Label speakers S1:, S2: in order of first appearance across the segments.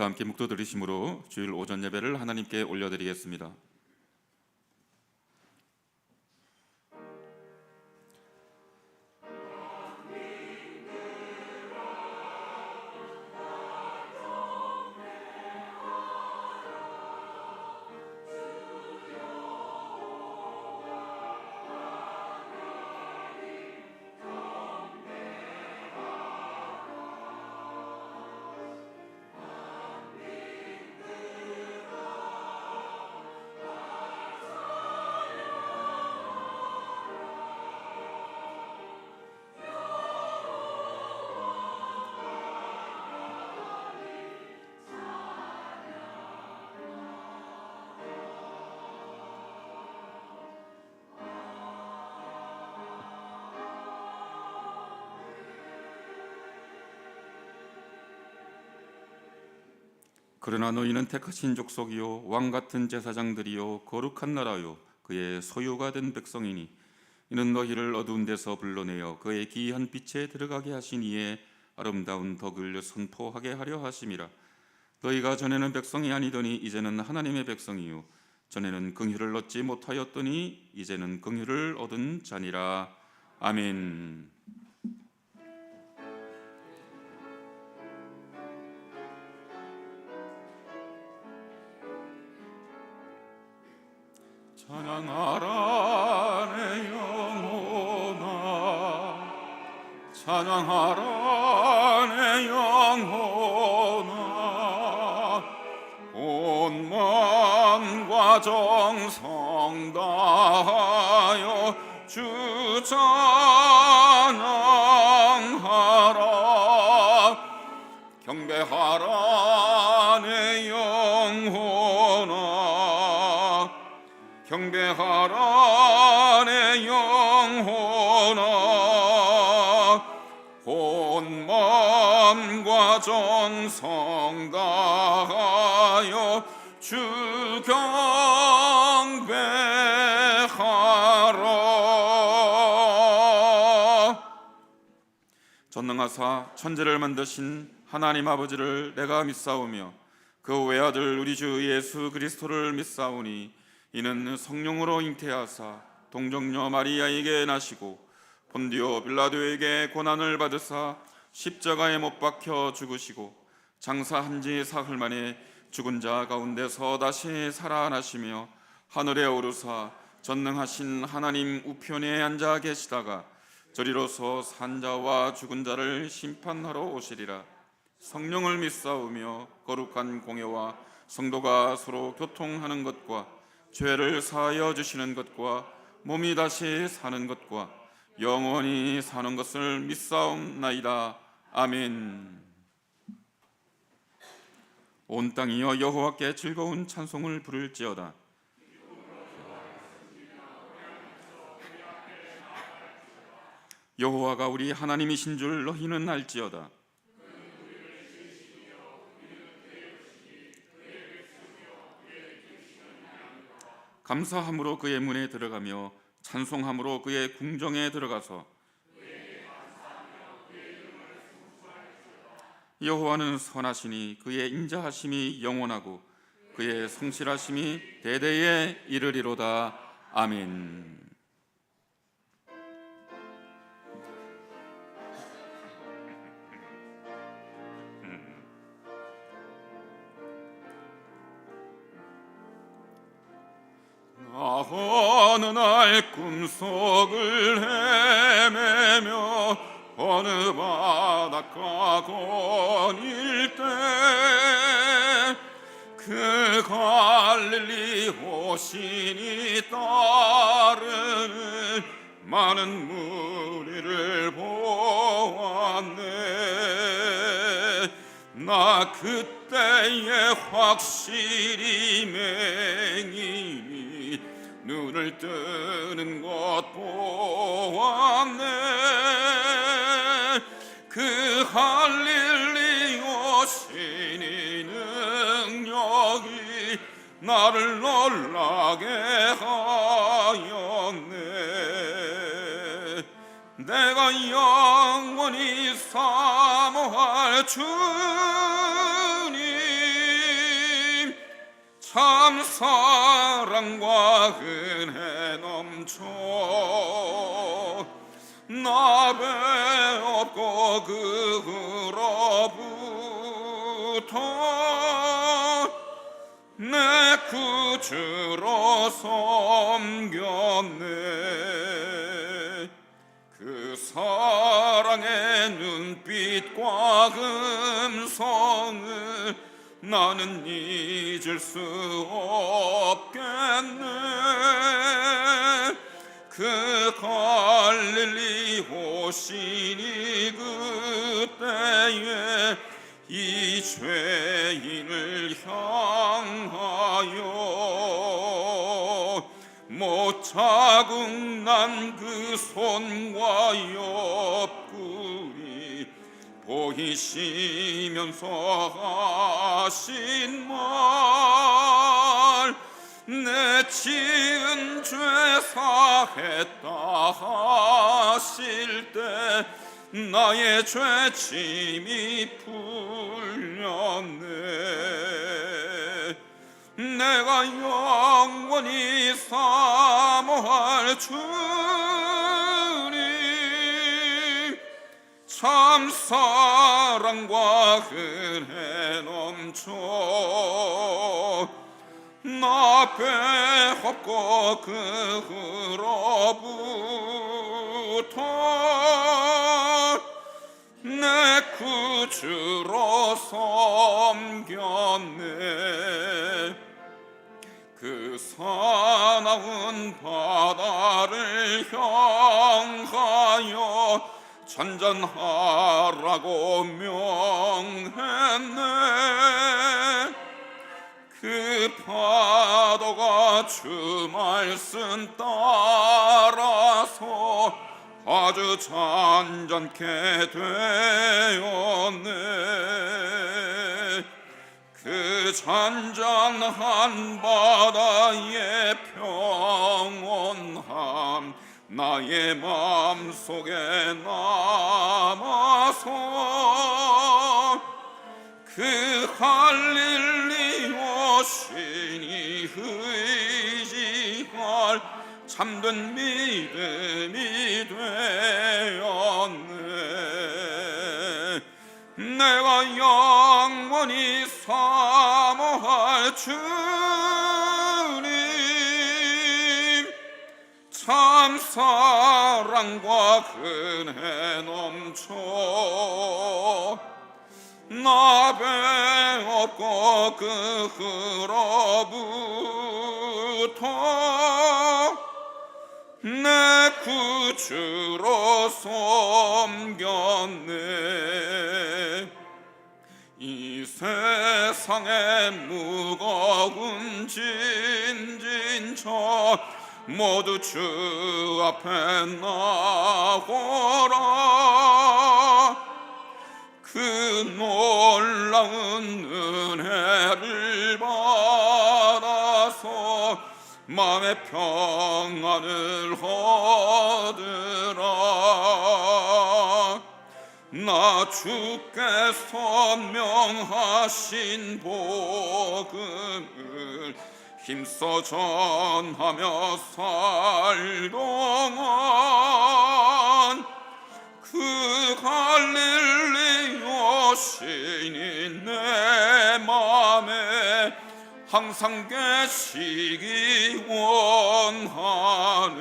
S1: 다 함께 묵도 들으심으로 주일 오전 예배를 하나님께 올려드리겠습니다. 그러나 너희는 택하신 족속이요 왕 같은 제사장들이요 거룩한 나라요 그의 소유가 된 백성이니 이는 너희를 어두운 데서 불러내어 그의 기이한 빛에 들어가게 하신 이의 아름다운 덕을 선포하게 하려 하심이라. 너희가 전에는 백성이 아니더니 이제는 하나님의 백성이요 전에는 긍휼을 얻지 못하였더니 이제는 긍휼을 얻은 자니라. 아멘. 찬양하라 내 영혼아, 찬양하라 내 영혼아, 온 마음과 정성 다하여 주 찬양하라. 경배하라 내 영혼아, 경배하라 내 영혼아, 온 마음과 정성 다하여 주 경배하라. 전능하사 천지를 만드신 하나님 아버지를 내가 믿사오며 그 외아들 우리 주 예수 그리스도를 믿사오니 이는 성령으로 잉태하사 동정녀 마리아에게 나시고 본디오 빌라도에게 고난을 받으사 십자가에 못 박혀 죽으시고 장사한 지 사흘 만에 죽은 자 가운데서 다시 살아나시며 하늘에 오르사 전능하신 하나님 우편에 앉아 계시다가 저리로서 산 자와 죽은 자를 심판하러 오시리라. 성령을 믿사오며 거룩한 공예와 성도가 서로 교통하는 것과 죄를 사하여 주시는 것과 몸이 다시 사는 것과 영원히 사는 것을 믿사옵나이다. 아멘. 온 땅이여 여호와께 즐거운 찬송을 부를지어다. 여호와가 우리 하나님이신 줄 너희는 알지어다. 감사함으로 그의 문에 들어가며 찬송함으로 그의 궁정에 들어가서 여호와는 선하시니 그의 인자하심이 영원하고 그의 성실하심이 대대에 이르리로다. 아멘. 어느 날 꿈속을 헤매며 어느 바닷가 거닐 때 그 갈릴리 호신이 따르는 많은 무리를 보았네. 나 그때에 확실히 맹인이 눈을 뜨는 것 보았네. 그 갈릴리 오신이 능력이 나를 놀라게 하였네. 내가 영원히 사모할 주님 참 사랑과 은혜 넘쳐 나 배웠고 그 후로부터 내 구주로 섬겼네. 그 사랑의 눈빛과 음성을 나는 잊을 수 없겠네. 그 갈릴리 오시니 그때에 이 죄인을 향하여 못 자국 난 그 손과 옆구리 보이시면서 하신 말, 내 지은 죄 사했다 하실 때 나의 죄짐이 풀렸네. 내가 영원히 사모할 주님, 참 사랑과 은혜 넘쳐 나 배웠고 그 후로부터 내 구주로 섬겼네. 그 사나운 바다를 향하여 전전하라고 명했네. 그 파도가 주 말씀 따라서 아주 잔잔케 되었네. 그 잔잔한 바다의 평온함 나의 마음속에 남아서 그 갈릴리 오시니 의지할 참된 믿음이 되었네. 내가 영원히 사모할 주님, 참 사랑과 은혜 넘쳐 나 배웠고 그 후로부터 내 구주로 섬겼네. 이 세상의 무거운 진진처 모두 주 앞에 나오라. 그 놀라운 은혜를 받아서 마음의 평안을 얻으라. 나 주께서 명하신 복음을 힘써 전하며 살 동안 그 갈릴리 오시니 내 맘에 항상 계시기 원하네.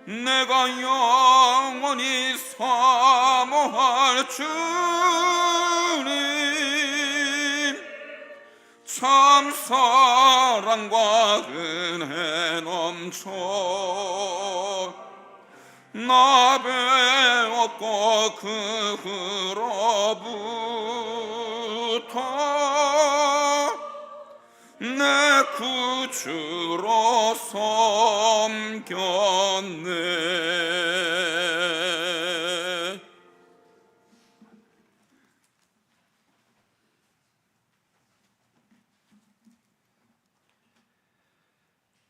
S1: 내가 영원히 사모할 주님, 참 사랑과 은혜 넘쳐 나 배웠고 그 후로부터 내 구주로 섬겼네.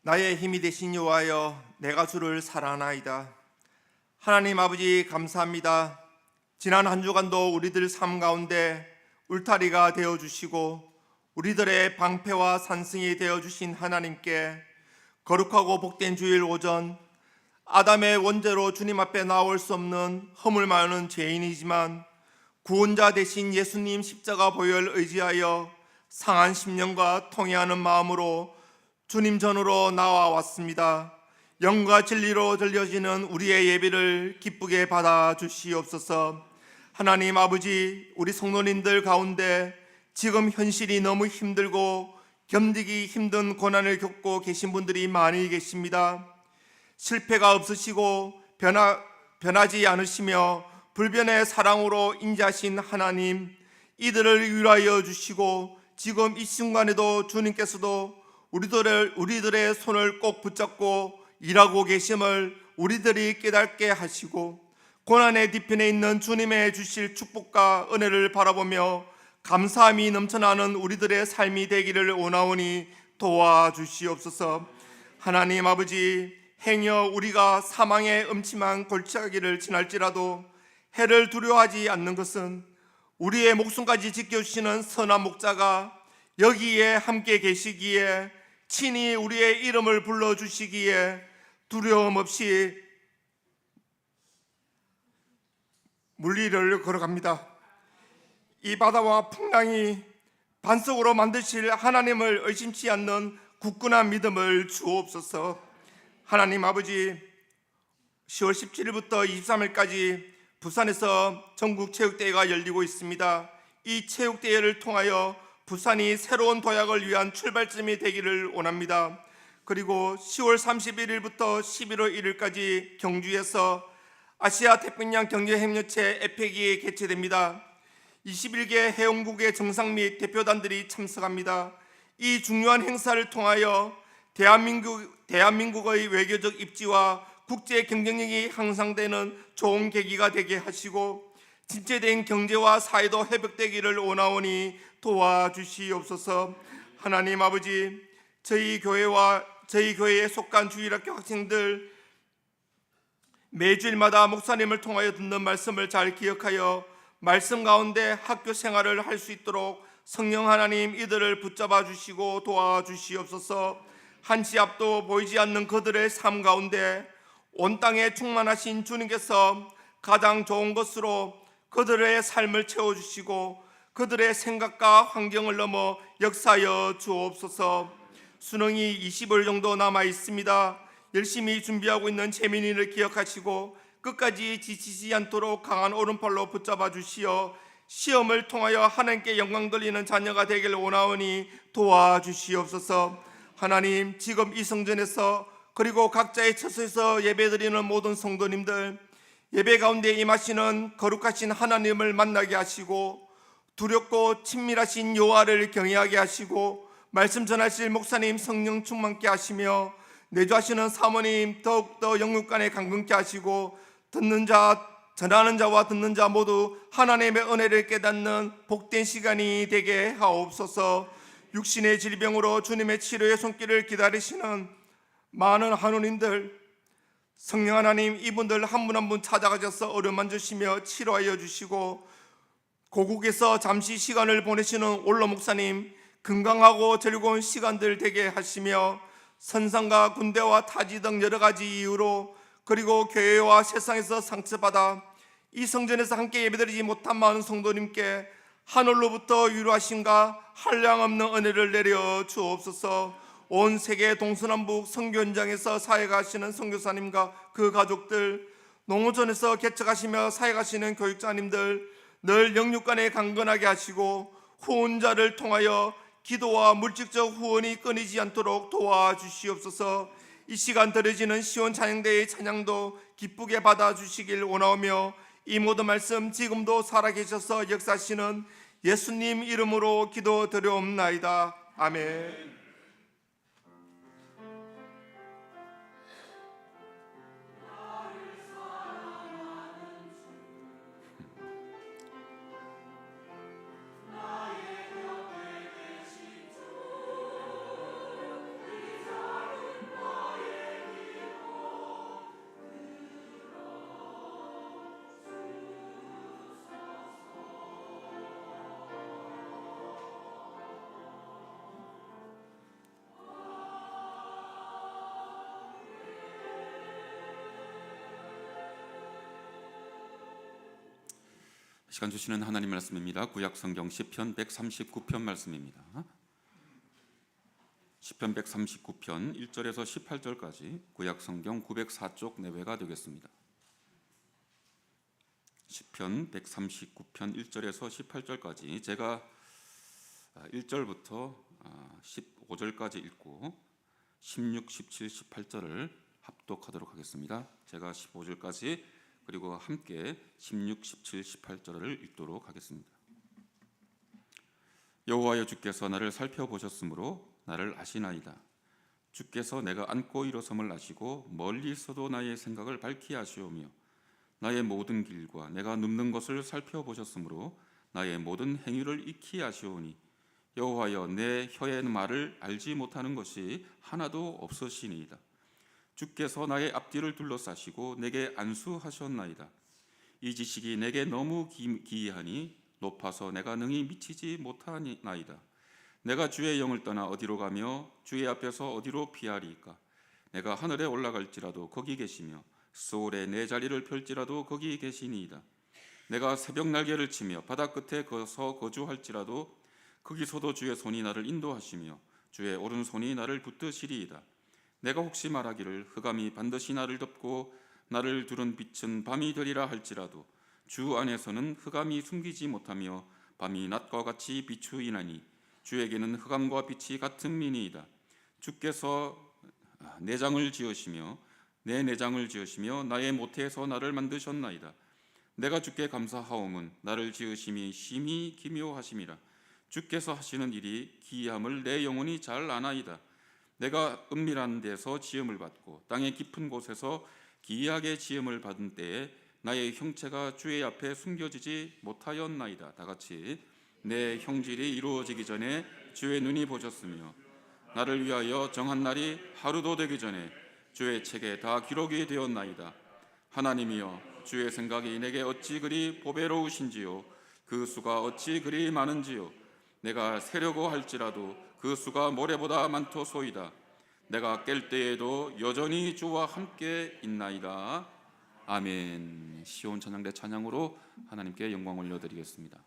S2: 나의 힘이 되신 여호와여, 내가 주를 사랑하나이다. 하나님 아버지, 감사합니다. 지난 한 주간도 우리들 삶 가운데 울타리가 되어주시고 우리들의 방패와 산승이 되어주신 하나님께 거룩하고 복된 주일 오전, 아담의 원죄로 주님 앞에 나올 수 없는 허물 많은 죄인이지만 구원자 되신 예수님 십자가 보혈 의지하여 상한 심령과 통회하는 마음으로 주님 전으로 나와왔습니다. 영과 진리로 들려지는 우리의 예배를 기쁘게 받아 주시옵소서. 하나님 아버지, 우리 성도님들 가운데 지금 현실이 너무 힘들고 견디기 힘든 고난을 겪고 계신 분들이 많이 계십니다. 실패가 없으시고 변하지 않으시며 불변의 사랑으로 인자하신 하나님, 이들을 위로하여 주시고 지금 이 순간에도 주님께서도 우리들의 손을 꼭 붙잡고 일하고 계심을 우리들이 깨닫게 하시고 고난의 뒤편에 있는 주님의 주실 축복과 은혜를 바라보며 감사함이 넘쳐나는 우리들의 삶이 되기를 원하오니 도와주시옵소서. 하나님 아버지, 행여 우리가 사망의 음침한 골짜기를 지날지라도 해를 두려워하지 않는 것은 우리의 목숨까지 지켜주시는 선한 목자가 여기에 함께 계시기에 친히 우리의 이름을 불러주시기에 두려움 없이 물리를 걸어갑니다. 이 바다와 풍랑이 반석으로 만드실 하나님을 의심치 않는 굳건한 믿음을 주옵소서. 하나님 아버지, 10월 17일부터 23일까지 부산에서 전국 체육대회가 열리고 있습니다. 이 체육대회를 통하여 부산이 새로운 도약을 위한 출발점이 되기를 원합니다. 그리고 10월 31일부터 11월 1일까지 경주에서 아시아 태평양 경제협력체 에펙이 개최됩니다. 21개 회원국의 정상 및 대표단들이 참석합니다. 이 중요한 행사를 통하여 대한민국의 외교적 입지와 국제 경쟁력이 향상되는 좋은 계기가 되게 하시고 진짜된 경제와 사회도 회복되기를 원하오니 도와주시옵소서. 하나님 아버지, 저희 교회에 속한 주일학교 학생들 매주일마다 목사님을 통하여 듣는 말씀을 잘 기억하여 말씀 가운데 학교 생활을 할 수 있도록 성령 하나님 이들을 붙잡아 주시고 도와주시옵소서. 한치 앞도 보이지 않는 그들의 삶 가운데 온 땅에 충만하신 주님께서 가장 좋은 것으로 그들의 삶을 채워주시고 그들의 생각과 환경을 넘어 역사하여 주옵소서. 수능이 20일 정도 남아 있습니다. 열심히 준비하고 있는 재민이를 기억하시고 끝까지 지치지 않도록 강한 오른팔로 붙잡아 주시어 시험을 통하여 하나님께 영광 돌리는 자녀가 되기를 원하오니 도와주시옵소서. 하나님, 지금 이 성전에서 그리고 각자의 처소에서 예배드리는 모든 성도님들, 예배 가운데 임하시는 거룩하신 하나님을 만나게 하시고 두렵고 친밀하신 여호와를 경외하게 하시고 말씀 전하실 목사님 성령 충만케 하시며 내주하시는 사모님 더욱더 영육간에 강건케 하시고 듣는 자, 전하는 자와 듣는 자 모두 하나님의 은혜를 깨닫는 복된 시간이 되게 하옵소서. 육신의 질병으로 주님의 치료의 손길을 기다리시는 많은 한우님들, 성령 하나님, 이분들 한 분 한 분 찾아가셔서 어루만지시며 치료하여 주시고 고국에서 잠시 시간을 보내시는 올로 목사님 건강하고 즐거운 시간들 되게 하시며 선상과 군대와 타지 등 여러 가지 이유로 그리고 교회와 세상에서 상처받아 이 성전에서 함께 예배드리지 못한 많은 성도님께 하늘로부터 위로하심과 한량없는 은혜를 내려 주옵소서. 온 세계 동서남북 선교 현장에서 사역하시는 선교사님과 그 가족들, 농어촌에서 개척하시며 사역하시는 교육자님들 늘 영육간에 강건하게 하시고 후원자를 통하여 기도와 물질적 후원이 끊이지 않도록 도와주시옵소서. 이 시간 드려지는 시온 찬양대의 찬양도 기쁘게 받아주시길 원하오며 이 모든 말씀 지금도 살아계셔서 역사하시는 예수님 이름으로 기도드려옵나이다. 아멘.
S1: 시간 주시는 하나님 말씀입니다. 구약 성경 시편 139편 말씀입니다. 시편 139편 1절에서 18절까지 구약 성경 904쪽 내외가 되겠습니다. 시편 139편 1절에서 18절까지 제가 1절부터 15절까지 읽고 16, 17, 18절을 합독하도록 하겠습니다. 제가 15절까지 그리고 함께 16, 17, 18절을 읽도록 하겠습니다. 여호와여, 주께서 나를 살펴보셨으므로 나를 아시나이다. 주께서 내가 앉고 일어섬을 아시고 멀리 있어도 나의 생각을 밝히 아시오며 나의 모든 길과 내가 눕는 것을 살펴보셨으므로 나의 모든 행위를 익히 아시오니 여호와여, 내 혀의 말을 알지 못하는 것이 하나도 없으시니이다. 주께서 나의 앞뒤를 둘러싸시고 내게 안수하셨나이다. 이 지식이 내게 너무 기이하니 높아서 내가 능히 미치지 못하나이다. 내가 주의 영을 떠나 어디로 가며 주의 앞에서 어디로 피하리이까? 내가 하늘에 올라갈지라도 거기 계시며 소울에 내 자리를 펼지라도 거기 계시니이다. 내가 새벽 날개를 치며 바다 끝에 거서 거주할지라도 거기서도 주의 손이 나를 인도하시며 주의 오른손이 나를 붙드시리이다. 내가 혹시 말하기를 흑암이 반드시 나를 덮고 나를 두른 빛은 밤이 되리라 할지라도 주 안에서는 흑암이 숨기지 못하며 밤이 낮과 같이 비추이나니 주에게는 흑암과 빛이 같은 미니이다. 주께서 내 내장을 지으시며 나의 모태에서 나를 만드셨나이다. 내가 주께 감사하옴은 나를 지으심이 심히 기묘하심이라. 주께서 하시는 일이 기이함을 내 영혼이 잘 아나이다. 내가 은밀한 데서 지음을 받고 땅의 깊은 곳에서 기이하게 지음을 받은 때에 나의 형체가 주의 앞에 숨겨지지 못하였나이다. 다 같이 내 형질이 이루어지기 전에 주의 눈이 보셨으며 나를 위하여 정한 날이 하루도 되기 전에 주의 책에 다 기록이 되었나이다. 하나님이여, 주의 생각이 내게 어찌 그리 보배로우신지요, 그 수가 어찌 그리 많은지요. 내가 세려고 할지라도 그 수가 모래보다 많도소이다. 내가 깰 때에도 여전히 주와 함께 있나이다. 아멘. 시온 찬양대 찬양으로 하나님께 영광 올려드리겠습니다.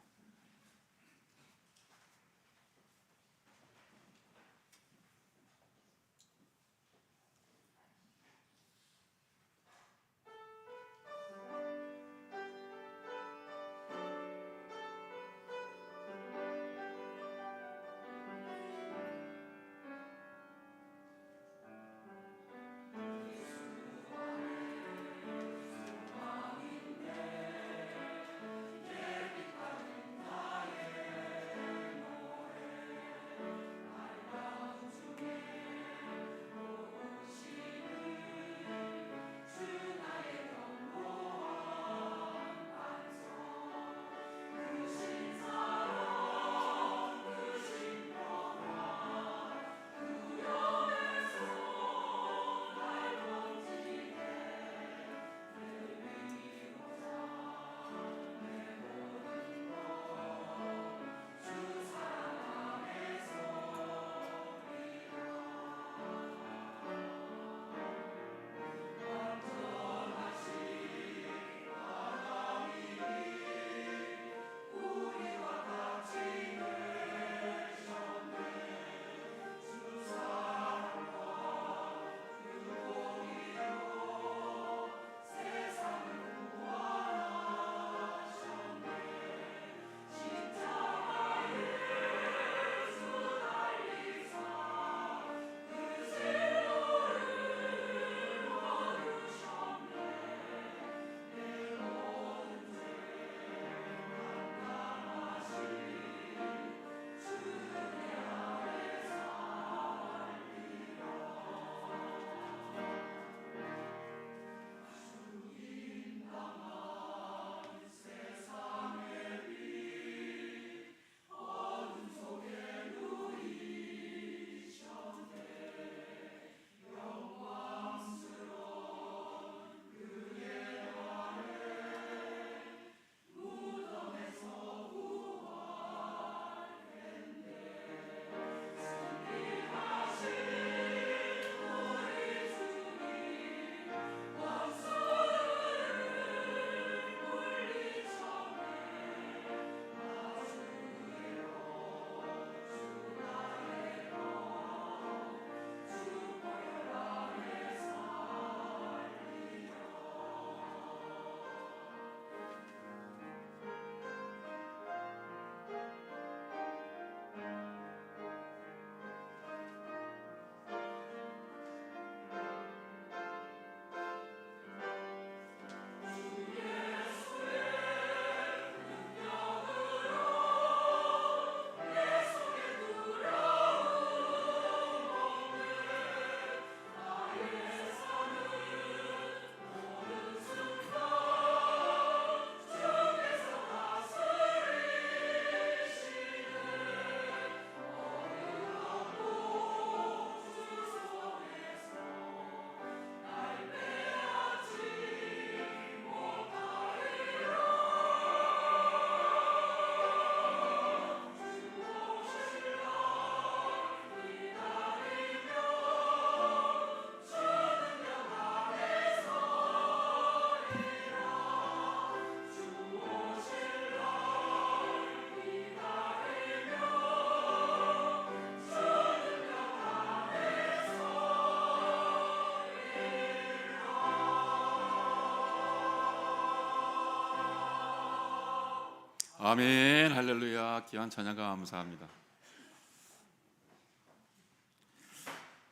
S3: 아멘. 할렐루야. 귀한 찬양가 감사합니다.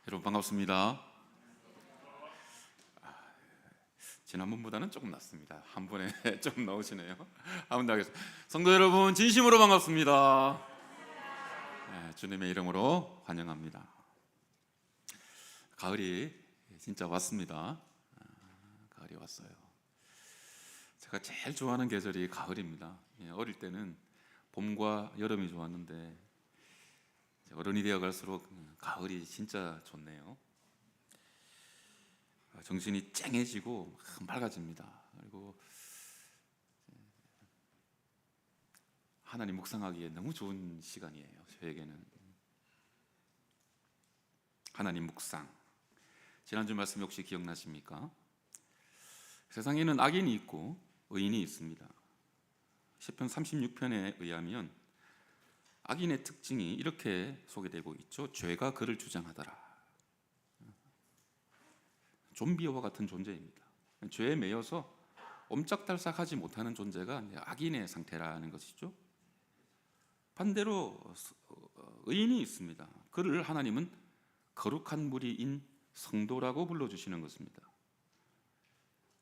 S3: 여러분 반갑습니다. 지난번보다는 조금 낫습니다. 한 번에 좀 나오시네요. 한번 더 하겠습니다. 성도 여러분 진심으로 반갑습니다. 주님의 이름으로 환영합니다. 가을이 진짜 왔습니다. 가을이 왔어요. 제가 제일 좋아하는 계절이 가을입니다. 어릴 때는 봄과 여름이 좋았는데 어른이 되어 갈수록 가을이 진짜 좋네요. 정신이 쨍해지고 맑아집니다. 그리고 하나님 묵상하기에 너무 좋은 시간이에요. 저에게는 하나님 묵상. 지난주 말씀 혹시 기억나십니까? 세상에는 악인이 있고 의인이 있습니다. 시편 36편에 의하면 악인의 특징이 이렇게 소개되고 있죠. 죄가 그를 주장하더라. 좀비와 같은 존재입니다. 죄에 매여서 옴짝달싹하지 못하는 존재가 악인의 상태라는 것이죠. 반대로 의인이 있습니다. 그를 하나님은 거룩한 무리인 성도라고 불러주시는 것입니다.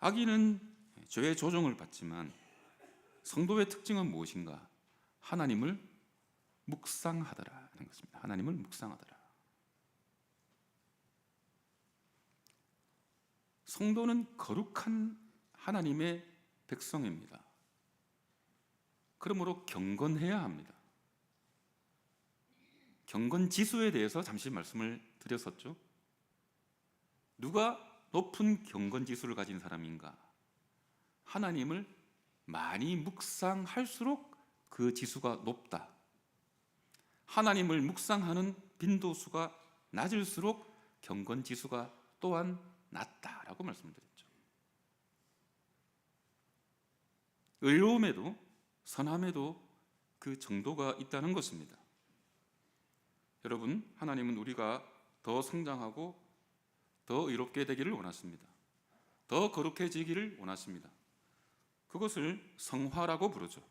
S3: 악인은 죄의 조종을 받지만 성도의 특징은 무엇인가? 하나님을 묵상하더라는 것입니다. 하나님을 묵상하더라. 성도는 거룩한 하나님의 백성입니다. 그러므로 경건해야 합니다. 경건 지수에 대해서 잠시 말씀을 드렸었죠. 누가 높은 경건 지수를 가진 사람인가? 하나님을 많이 묵상할수록 그 지수가 높다. 하나님을 묵상하는 빈도수가 낮을수록 경건 지수가 또한 낮다라고 말씀드렸죠. 의로움에도 선함에도 그 정도가 있다는 것입니다. 여러분, 하나님은 우리가 더 성장하고 더 의롭게 되기를 원하십니다. 더 거룩해지기를 원하십니다. 그것을 성화라고 부르죠.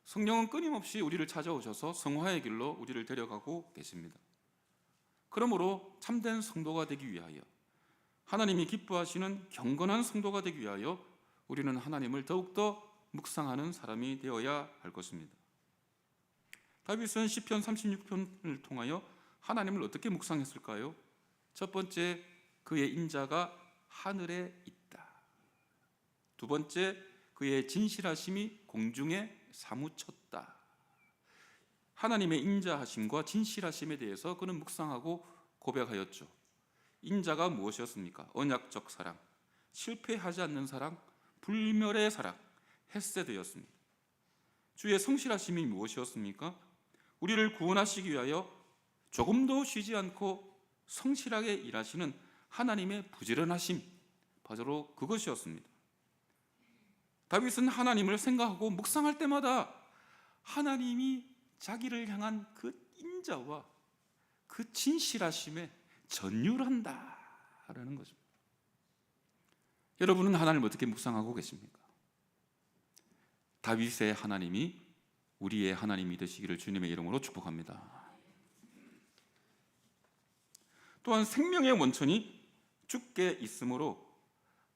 S3: 성령은 끊임없이 우리를 찾아오셔서 성화의 길로 우리를 데려가고 계십니다. 그러므로 참된 성도가 되기 위하여, 하나님이 기뻐하시는 경건한 성도가 되기 위하여 우리는 하나님을 더욱더 묵상하는 사람이 되어야 할 것입니다. 다윗은 시편 36편을 통하여 하나님을 어떻게 묵상했을까요? 첫 번째, 그의 인자가 하늘에 있다. 두 번째, 그의 진실하심이 공중에 사무쳤다. 하나님의 인자하심과 진실하심에 대해서 그는 묵상하고 고백하였죠. 인자가 무엇이었습니까? 언약적 사랑, 실패하지 않는 사랑, 불멸의 사랑, 헤세드였습니다. 주의 성실하심이 무엇이었습니까? 우리를 구원하시기 위하여 조금도 쉬지 않고 성실하게 일하시는 하나님의 부지런하심, 바로 그것이었습니다. 다윗은 하나님을 생각하고 묵상할 때마다 하나님이 자기를 향한 그 인자와 그 진실하심에 전율한다라는 것입니다. 여러분은 하나님을 어떻게 묵상하고 계십니까? 다윗의 하나님이 우리의 하나님이 되시기를 주님의 이름으로 축복합니다. 또한 생명의 원천이 주께 있으므로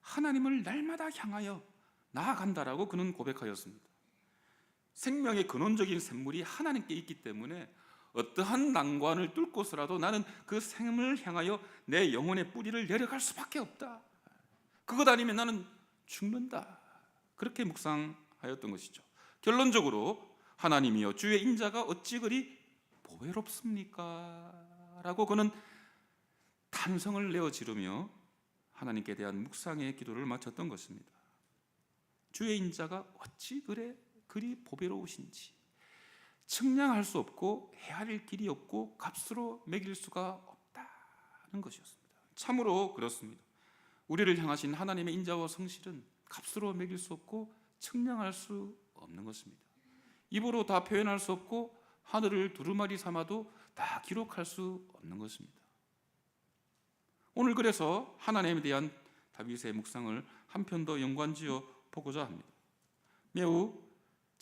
S3: 하나님을 날마다 향하여 나아간다라고 그는 고백하였습니다. 생명의 근원적인 샘물이 하나님께 있기 때문에 어떠한 난관을 뚫고서라도 나는 그 샘을 향하여 내 영혼의 뿌리를 내려갈 수밖에 없다. 그것 아니면 나는 죽는다. 그렇게 묵상하였던 것이죠. 결론적으로 하나님이여 주의 인자가 어찌 그리 보배롭습니까? 라고 그는 탄성을 내어 지르며 하나님께 대한 묵상의 기도를 마쳤던 것입니다. 주의 인자가 어찌 그리 보배로우신지, 측량할 수 없고 헤아릴 길이 없고 값으로 매길 수가 없다는 것이었습니다. 참으로 그렇습니다. 우리를 향하신 하나님의 인자와 성실은 값으로 매길 수 없고 측량할 수 없는 것입니다. 입으로 다 표현할 수 없고 하늘을 두루마리 삼아도 다 기록할 수 없는 것입니다. 오늘 그래서 하나님에 대한 다윗의 묵상을 한 편 더 연관지어 보고자 합니다. 매우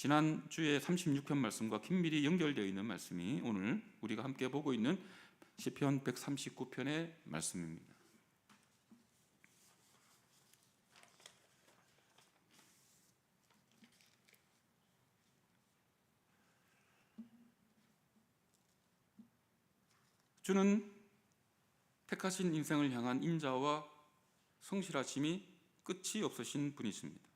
S3: 지난 주에 36편 말씀과 긴밀히 연결되어 있는 말씀이 오늘 우리가 함께 보고 있는 시편 139편의 말씀입니다. 주는 택하신 인생을 향한 인자와 성실하심이 끝이 없으신 분이십니다.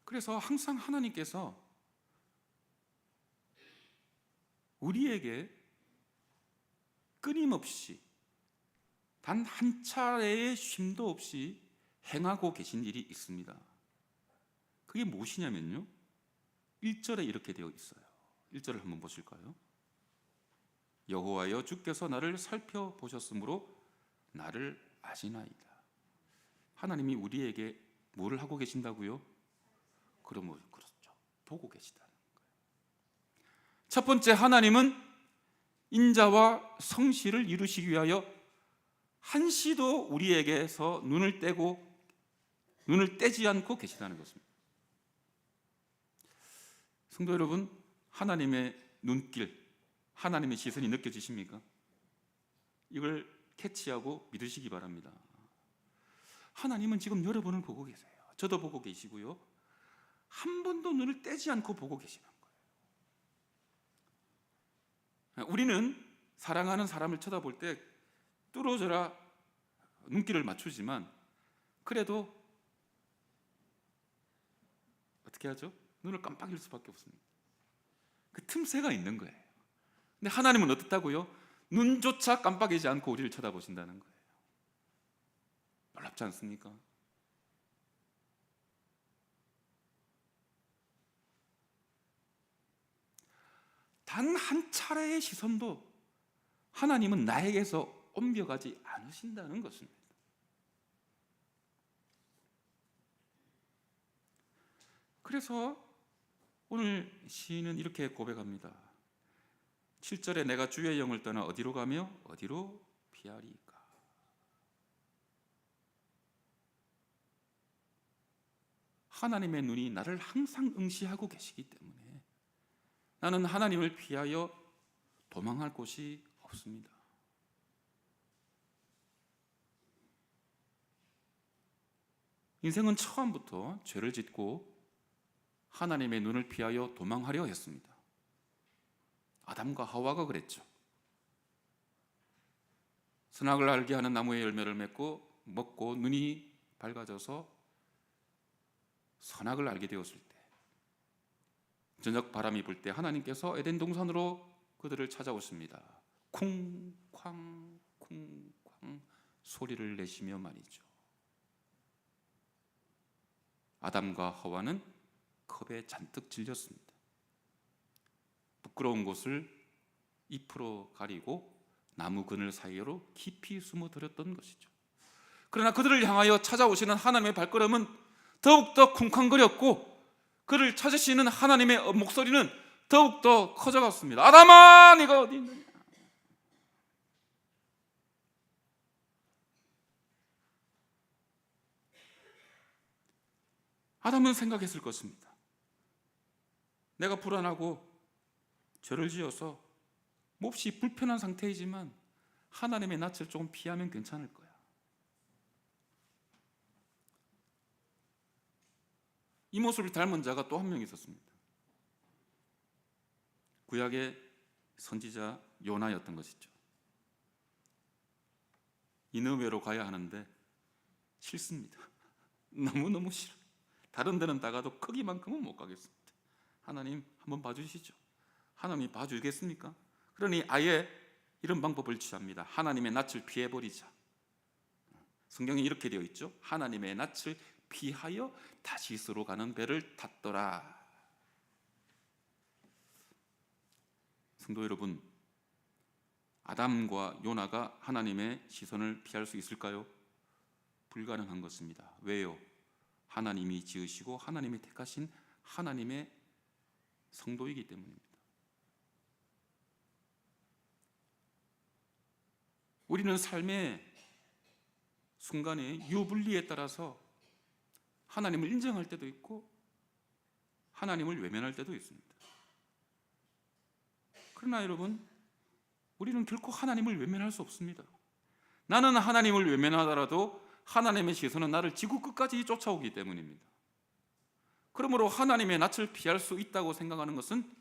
S3: 그래서 항상 하나님께서 우리에게 끊임없이 단 한 차례의 쉼도 없이 행하고 계신 일이 있습니다. 그게 무엇이냐면요, 1절에 이렇게 되어 있어요. 1절을 한번 보실까요? 여호와여 주께서 나를 살펴보셨으므로 나를 아시나이다. 하나님이 우리에게 뭐를 하고 계신다고요? 그렇죠, 보고 계시다는 거예요. 첫 번째, 하나님은 인자와 성실을 이루시기 위하여 한시도 우리에게서 눈을 떼지 않고 계시다는 것입니다. 성도 여러분, 하나님의 눈길, 하나님의 시선이 느껴지십니까? 이걸 캐치하고 믿으시기 바랍니다. 하나님은 지금 여러분을 보고 계세요. 저도 보고 계시고요, 한 번도 눈을 떼지 않고 보고 계시는 거예요. 우리는 사랑하는 사람을 쳐다볼 때 뚫어져라 눈길을 맞추지만, 그래도 어떻게 하죠? 눈을 깜빡일 수밖에 없습니다. 그 틈새가 있는 거예요. 근데 하나님은 어떻다고요? 눈조차 깜빡이지 않고 우리를 쳐다보신다는 거예요. 놀랍지 않습니까? 단 한 차례의 시선도 하나님은 나에게서 옮겨가지 않으신다는 것입니다. 그래서 오늘 시인은 이렇게 고백합니다. 7절에 내가 주의 영을 떠나 어디로 가며 어디로 피하리까? 하나님의 눈이 나를 항상 응시하고 계시기 때문에 나는 하나님을 피하여 도망할 곳이 없습니다. 인생은 처음부터 죄를 짓고 하나님의 눈을 피하여 도망하려 했습니다. 아담과 하와가 그랬죠. 선악을 알게 하는 나무의 열매를 먹고 눈이 밝아져서 선악을 알게 되었을 때, 저녁 바람이 불 때 하나님께서 에덴 동산으로 그들을 찾아오십니다. 쿵쾅 쿵쾅 소리를 내시며 말이죠. 아담과 하와는 컵에 잔뜩 질렸습니다. 부끄러운 곳을 잎으로 가리고 나무 그늘 사이로 깊이 숨어들었던 것이죠. 그러나 그들을 향하여 찾아오시는 하나님의 발걸음은 더욱더 쿵쾅거렸고, 그를 찾으시는 하나님의 목소리는 더욱더 커져갔습니다. 아담아, 네가 어디 있느냐? 아담은 생각했을 것입니다. 내가 불안하고 죄를 지어서 몹시 불편한 상태이지만 하나님의 낯을 조금 피하면 괜찮을 거야. 이 모습을 닮은 자가 또 한 명 있었습니다. 구약의 선지자 요나였던 것이죠. 니느웨로 가야 하는데 싫습니다. 너무너무 싫어. 다른 데는 다 가도 크기만큼은 못 가겠습니다. 하나님 한번 봐주시죠. 하나님이 봐주겠습니까? 그러니 아예 이런 방법을 취합니다. 하나님의 낯을 피해버리자. 성경에 이렇게 되어 있죠. 하나님의 낯을 피하여 다시스로 가는 배를 탔더라. 성도 여러분, 아담과 요나가 하나님의 시선을 피할 수 있을까요? 불가능한 것입니다. 왜요? 하나님이 지으시고 하나님이 택하신 하나님의 성도이기 때문입니다. 우리는 삶의 순간에 유불리에 따라서 하나님을 인정할 때도 있고 하나님을 외면할 때도 있습니다. 그러나 여러분, 우리는 결코 하나님을 외면할 수 없습니다. 나는 하나님을 외면하더라도 하나님의 시선은 나를 지구 끝까지 쫓아오기 때문입니다. 그러므로 하나님의 낯을 피할 수 있다고 생각하는 것은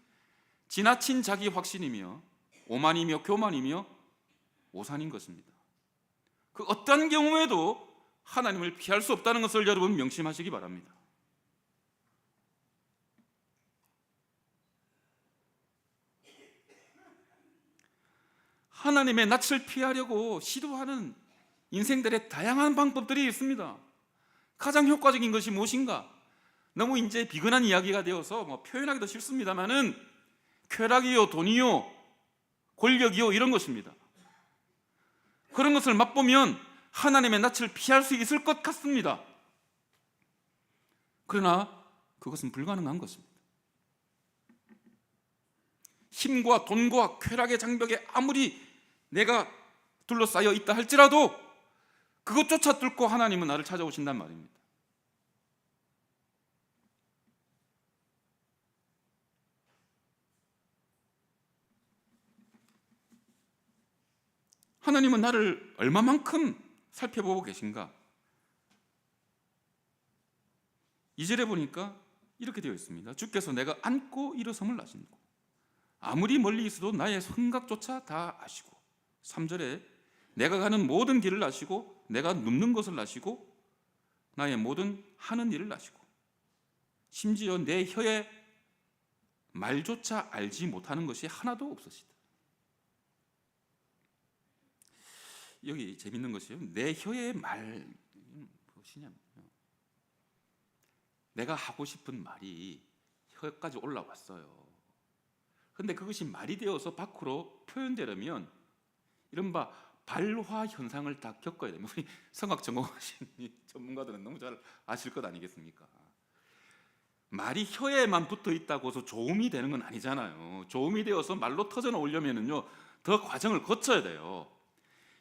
S3: 지나친 자기 확신이며 오만이며 교만이며 오산인 것입니다. 그 어떤 경우에도 하나님을 피할 수 없다는 것을 여러분 명심하시기 바랍니다. 하나님의 낯을 피하려고 시도하는 인생들의 다양한 방법들이 있습니다. 가장 효과적인 것이 무엇인가? 너무 이제 비근한 이야기가 되어서 표현하기도 싫습니다만은 쾌락이요, 돈이요, 권력이요, 이런 것입니다. 그런 것을 맛보면 하나님의 낯을 피할 수 있을 것 같습니다. 그러나 그것은 불가능한 것입니다. 힘과 돈과 쾌락의 장벽에 아무리 내가 둘러싸여 있다 할지라도 그것조차 뚫고 하나님은 나를 찾아오신단 말입니다. 하나님은 나를 얼마만큼 살펴보고 계신가? 2절에 보니까 이렇게 되어 있습니다. 주께서 내가 앉고 일어섬을 아시고 아무리 멀리 있어도 나의 생각조차 다 아시고, 3절에 내가 가는 모든 길을 아시고 내가 눕는 것을 아시고 나의 모든 하는 일을 아시고 심지어 내 혀의 말조차 알지 못하는 것이 하나도 없으시다. 여기 재밌는 것이요, 내 혀의 말 무엇이냐면요, 내가 하고 싶은 말이 혀까지 올라왔어요. 그런데 그것이 말이 되어서 밖으로 표현되려면 이른바 발화 현상을 다 겪어야 됩니다. 우리 성악 전공하신 전문가들은 너무 잘 아실 것 아니겠습니까? 말이 혀에만 붙어 있다고 해서 조음이 되는 건 아니잖아요. 조음이 되어서 말로 터져 나오려면요 더 과정을 거쳐야 돼요.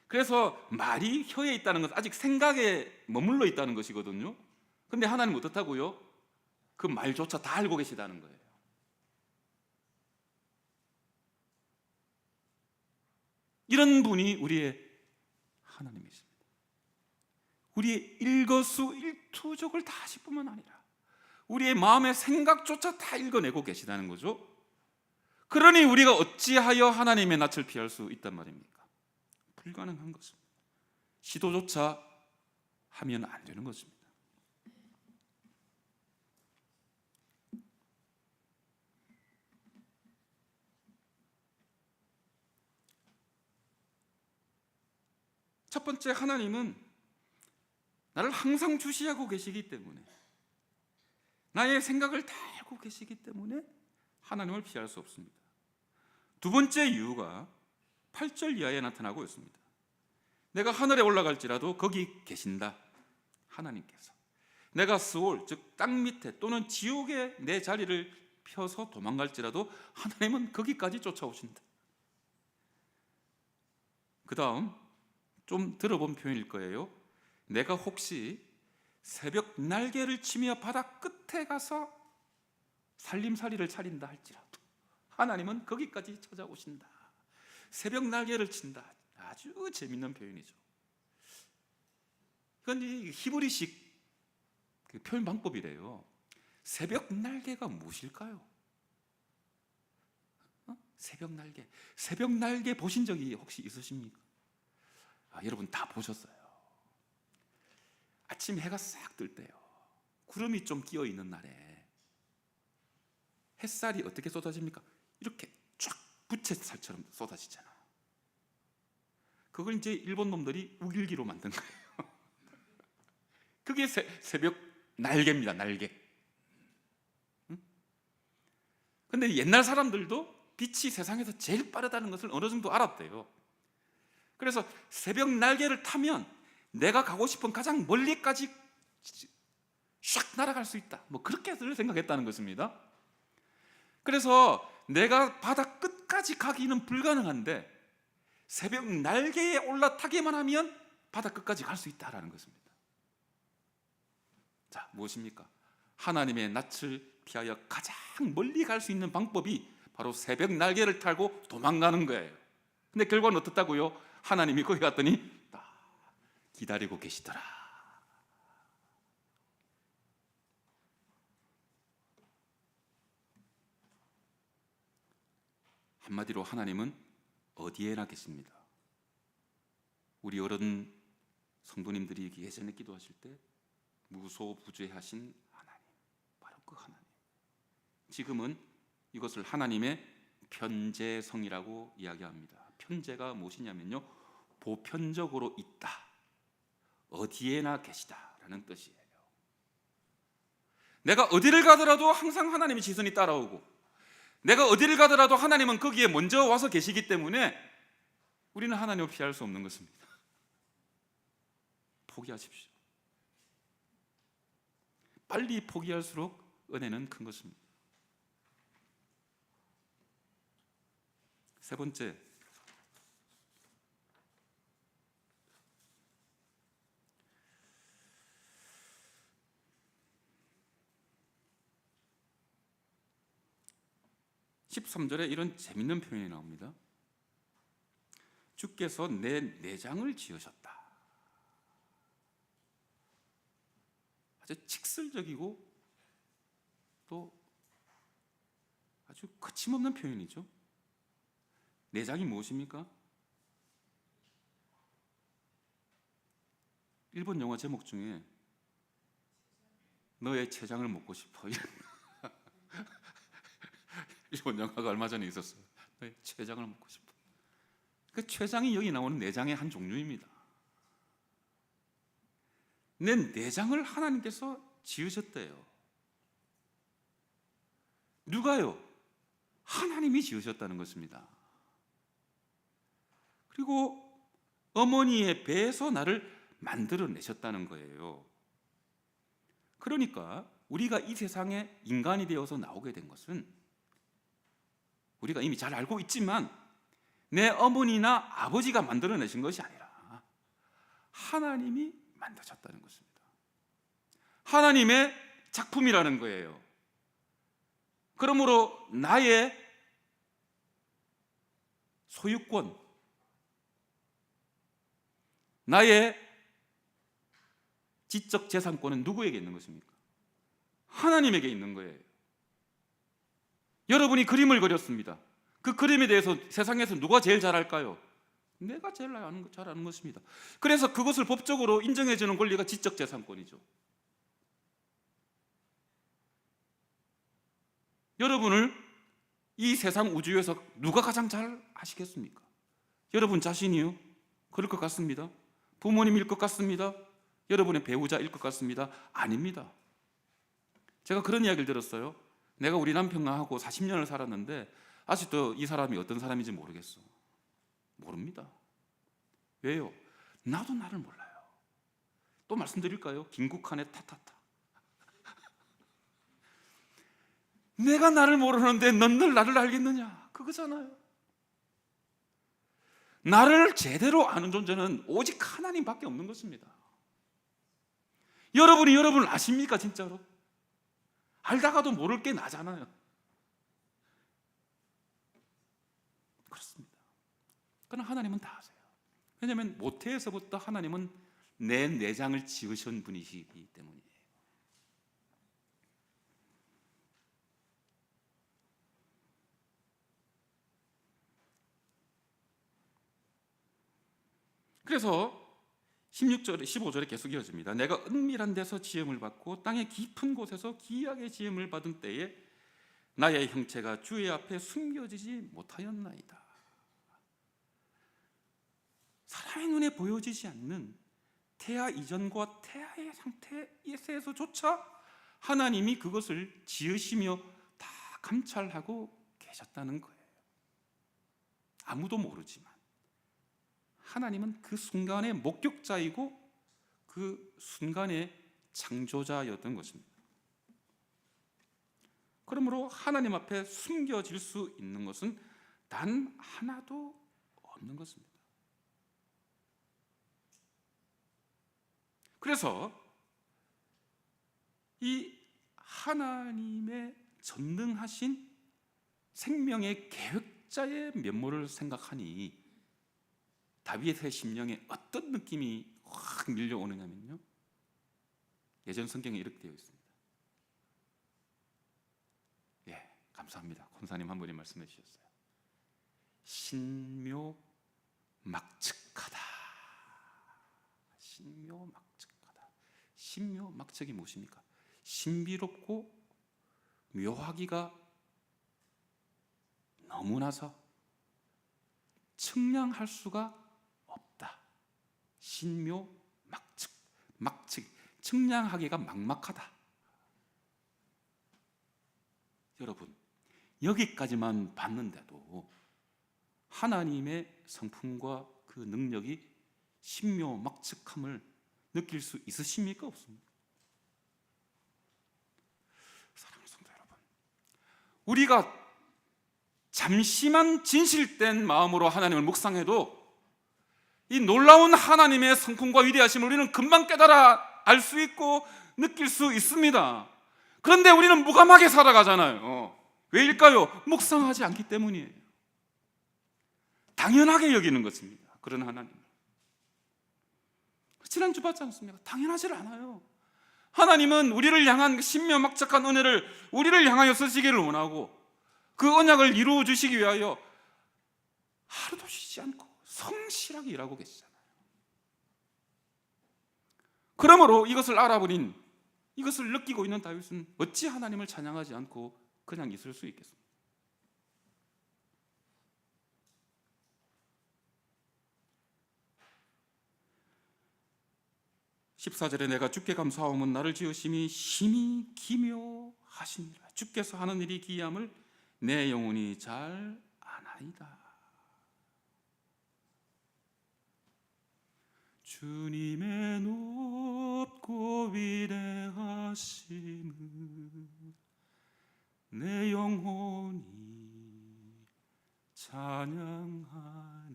S3: 그래서 말이 혀에 있다는 것은 아직 생각에 머물러 있다는 것이거든요. 근데 하나님은 어떻다고요? 그 말조차 다 알고 계시다는 거예요. 이런 분이 우리의 하나님이십니다. 우리의 일거수일투족을 다 하실 뿐만 아니라 우리의 마음의 생각조차 다 읽어내고 계시다는 거죠. 그러니 우리가 어찌하여 하나님의 낯을 피할 수 있단 말입니까? 불가능한 것입니다. 시도조차 하면 안 되는 것입니다. 첫 번째, 하나님은 나를 항상 주시하고 계시기 때문에, 나의 생각을 다 알고 계시기 때문에 하나님을 피할 수 없습니다. 두 번째 이유가 8절 이하에 나타나고 있습니다. 내가 하늘에 올라갈지라도 거기 계신다, 하나님께서. 내가 스올, 즉 땅 밑에 또는 지옥에 내 자리를 펴서 도망갈지라도 하나님은 거기까지 쫓아오신다. 그 다음 좀 들어본 표현일 거예요. 내가 혹시 새벽 날개를 치며 바다 끝에 가서 살림살이를 차린다 할지라도 하나님은 거기까지 찾아오신다. 새벽 날개를 친다. 아주 재밌는 표현이죠. 이건 히브리식 표현 방법이래요. 새벽 날개가 무엇일까요? 새벽 날개. 새벽 날개 보신 적이 혹시 있으십니까? 여러분 다 보셨어요. 아침 해가 싹 뜰 때요, 구름이 좀 끼어 있는 날에 햇살이 어떻게 쏟아집니까? 이렇게 쫙 부채살처럼 쏟아지잖아. 그걸 이제 일본 놈들이 우길기로 만든 거예요. 그게 새벽 날개입니다. 날개. 근데 옛날 사람들도 빛이 세상에서 제일 빠르다는 것을 어느 정도 알았대요. 그래서 새벽 날개를 타면 내가 가고 싶은 가장 멀리까지 샥 날아갈 수 있다, 그렇게 생각했다는 것입니다. 그래서 내가 바다 끝까지 가기는 불가능한데 새벽 날개에 올라타기만 하면 바다 끝까지 갈 수 있다라는 것입니다. 자, 무엇입니까? 하나님의 낯을 피하여 가장 멀리 갈 수 있는 방법이 바로 새벽 날개를 달고 도망가는 거예요. 근데 결과는 어떻다고요? 하나님이 거기 갔더니 딱 기다리고 계시더라. 한마디로 하나님은 어디에나 계십니다. 우리 어른 성도님들이 예전에 기도하실 때 무소부재하신 하나님, 바로 그 하나님. 지금은 이것을 하나님의 편재성이라고 이야기합니다. 편재가 무엇이냐면요, 보편적으로 있다, 어디에나 계시다라는 뜻이에요. 내가 어디를 가더라도 항상 하나님의 시선이 따라오고, 내가 어디를 가더라도 하나님은 거기에 먼저 와서 계시기 때문에 우리는 하나님을 피할 수 없는 것입니다. 포기하십시오. 빨리 포기할수록 은혜는 큰 것입니다. 세 번째, (13절에) 이런 재밌는 표현이 나옵니다. 주께서 내 내장을 지으셨다. 아주 직설적이고 또 아주 거침없는 표현이죠. 내장이 무엇입니까? 일본 영화 제목 중에 너의 췌장을 먹고 싶어, 일본 영화가 얼마 전에 있었어요. 너의 췌장을 먹고 싶어. 그 췌장이 여기 나오는 내장의 한 종류입니다. 내 내장을 하나님께서 지으셨대요. 누가요? 하나님이 지으셨다는 것입니다. 그리고 어머니의 배에서 나를 만들어내셨다는 거예요. 그러니까 우리가 이 세상에 인간이 되어서 나오게 된 것은 우리가 이미 잘 알고 있지만 내 어머니나 아버지가 만들어내신 것이 아니라 하나님이 만드셨다는 것입니다. 하나님의 작품이라는 거예요. 그러므로 나의 소유권, 나의 지적 재산권은 누구에게 있는 것입니까? 하나님에게 있는 거예요. 여러분이 그림을 그렸습니다. 그 그림에 대해서 세상에서 누가 제일 잘 알까요? 내가 제일 잘 아는 것입니다. 그래서 그것을 법적으로 인정해주는 권리가 지적 재산권이죠. 여러분을 이 세상 우주에서 누가 가장 잘 아시겠습니까? 여러분 자신이요? 그럴 것 같습니다. 부모님일 것 같습니다. 여러분의 배우자일 것 같습니다. 아닙니다. 제가 그런 이야기를 들었어요. 내가 우리 남편과 하고 40년을 살았는데 아직도 이 사람이 어떤 사람인지 모르겠어. 모릅니다. 왜요? 나도 나를 몰라요. 또 말씀드릴까요? 김국환의 타타타. 내가 나를 모르는데 넌 늘 나를 알겠느냐? 그거잖아요. 나를 제대로 아는 존재는 오직 하나님밖에 없는 것입니다. 여러분이 여러분을 아십니까? 진짜로? 알다가도 모를 게 나잖아요. 그렇습니다. 그러나 하나님은 다 아세요. 왜냐하면 모태에서부터 하나님은 내 내장을 지으신 분이시기 때문이에요. 그래서 16절에 15절에 계속 이어집니다. 내가 은밀한 데서 지음을 받고 땅의 깊은 곳에서 기이하게 지음을 받은 때에 나의 형체가 주의 앞에 숨겨지지 못하였나이다. 사람의 눈에 보여지지 않는 태아 이전과 태아의 상태에서조차 하나님이 그것을 지으시며 다 감찰하고 계셨다는 거예요. 아무도 모르지만 하나님은 그 순간의 목격자이고 그 순간의 창조자였던 것입니다. 그러므로 하나님 앞에 숨겨질 수 있는 것은 단 하나도 없는 것입니다. 그래서 이 하나님의 전능하신 생명의 계획자의 면모를 생각하니 다윗의 심령에 어떤 느낌이 확 밀려오느냐면요, 예전 성경에 이렇게 되어 있습니다. 예, 감사합니다. 권사님 한 분이 말씀해 주셨어요. 신묘막측하다. 신묘막측하다. 신묘막측이 무엇입니까? 신비롭고 묘하기가 너무나서 측량할 수가 없다. 신묘막측. 막측, 측량하기가 막막하다. 여러분, 여기까지만 봤는데도 하나님의 성품과 그 능력이 신묘막측함을 느낄 수 있으십니까? 없습니까? 사랑하는 성도 여러분, 우리가 잠시만 진실된 마음으로 하나님을 묵상해도 이 놀라운 하나님의 성품과 위대하심을 우리는 금방 깨달아 알 수 있고 느낄 수 있습니다. 그런데 우리는 무감하게 살아가잖아요. 왜일까요? 묵상하지 않기 때문이에요. 당연하게 여기는 것입니다. 그런 하나님. 지난주 봤지 않습니까? 당연하지를 않아요. 하나님은 우리를 향한 신묘막측한 은혜를 우리를 향하여 쓰시기를 원하고 그 언약을 이루어 주시기 위하여 하루도 쉬지 않고 성실하게 일하고 계시잖아요. 그러므로 이것을 알아버린, 이것을 느끼고 있는 다윗은 어찌 하나님을 찬양하지 않고 그냥 있을 수 있겠습니까? (14절에) 내가 주께 감사하오면 나를 지으심이 심히 기묘하시니라. 주께서 하는 일이 기이함을 내 영혼이 잘 아나이다. 주님의 높고 위대하심을 내 영혼이 찬양하네.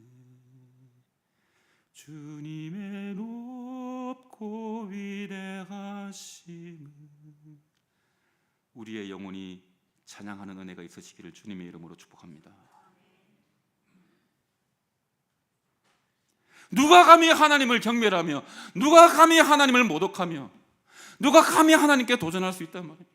S3: 주님의 높고 위대하심을 우리의 영혼이 찬양하는 은혜가 있으시기를 주님의 이름으로 축복합니다. 누가 감히 하나님을 경멸하며, 누가 감히 하나님을 모독하며, 누가 감히 하나님께 도전할 수 있단 말입니까?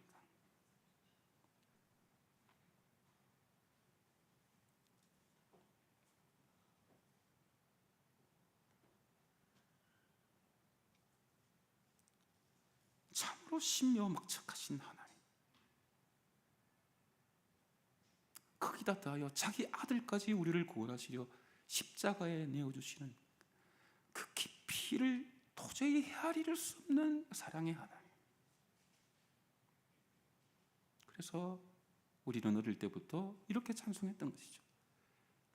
S3: 참으로 신묘막측하신 하나님, 거기다 더하여 자기 아들까지 우리를 구원하시려 십자가에 내어주시는 그 깊이를 도저히 헤아릴 수 없는 사랑의 하나님. 그래서 우리는 어릴 때부터 이렇게 찬송했던 것이죠.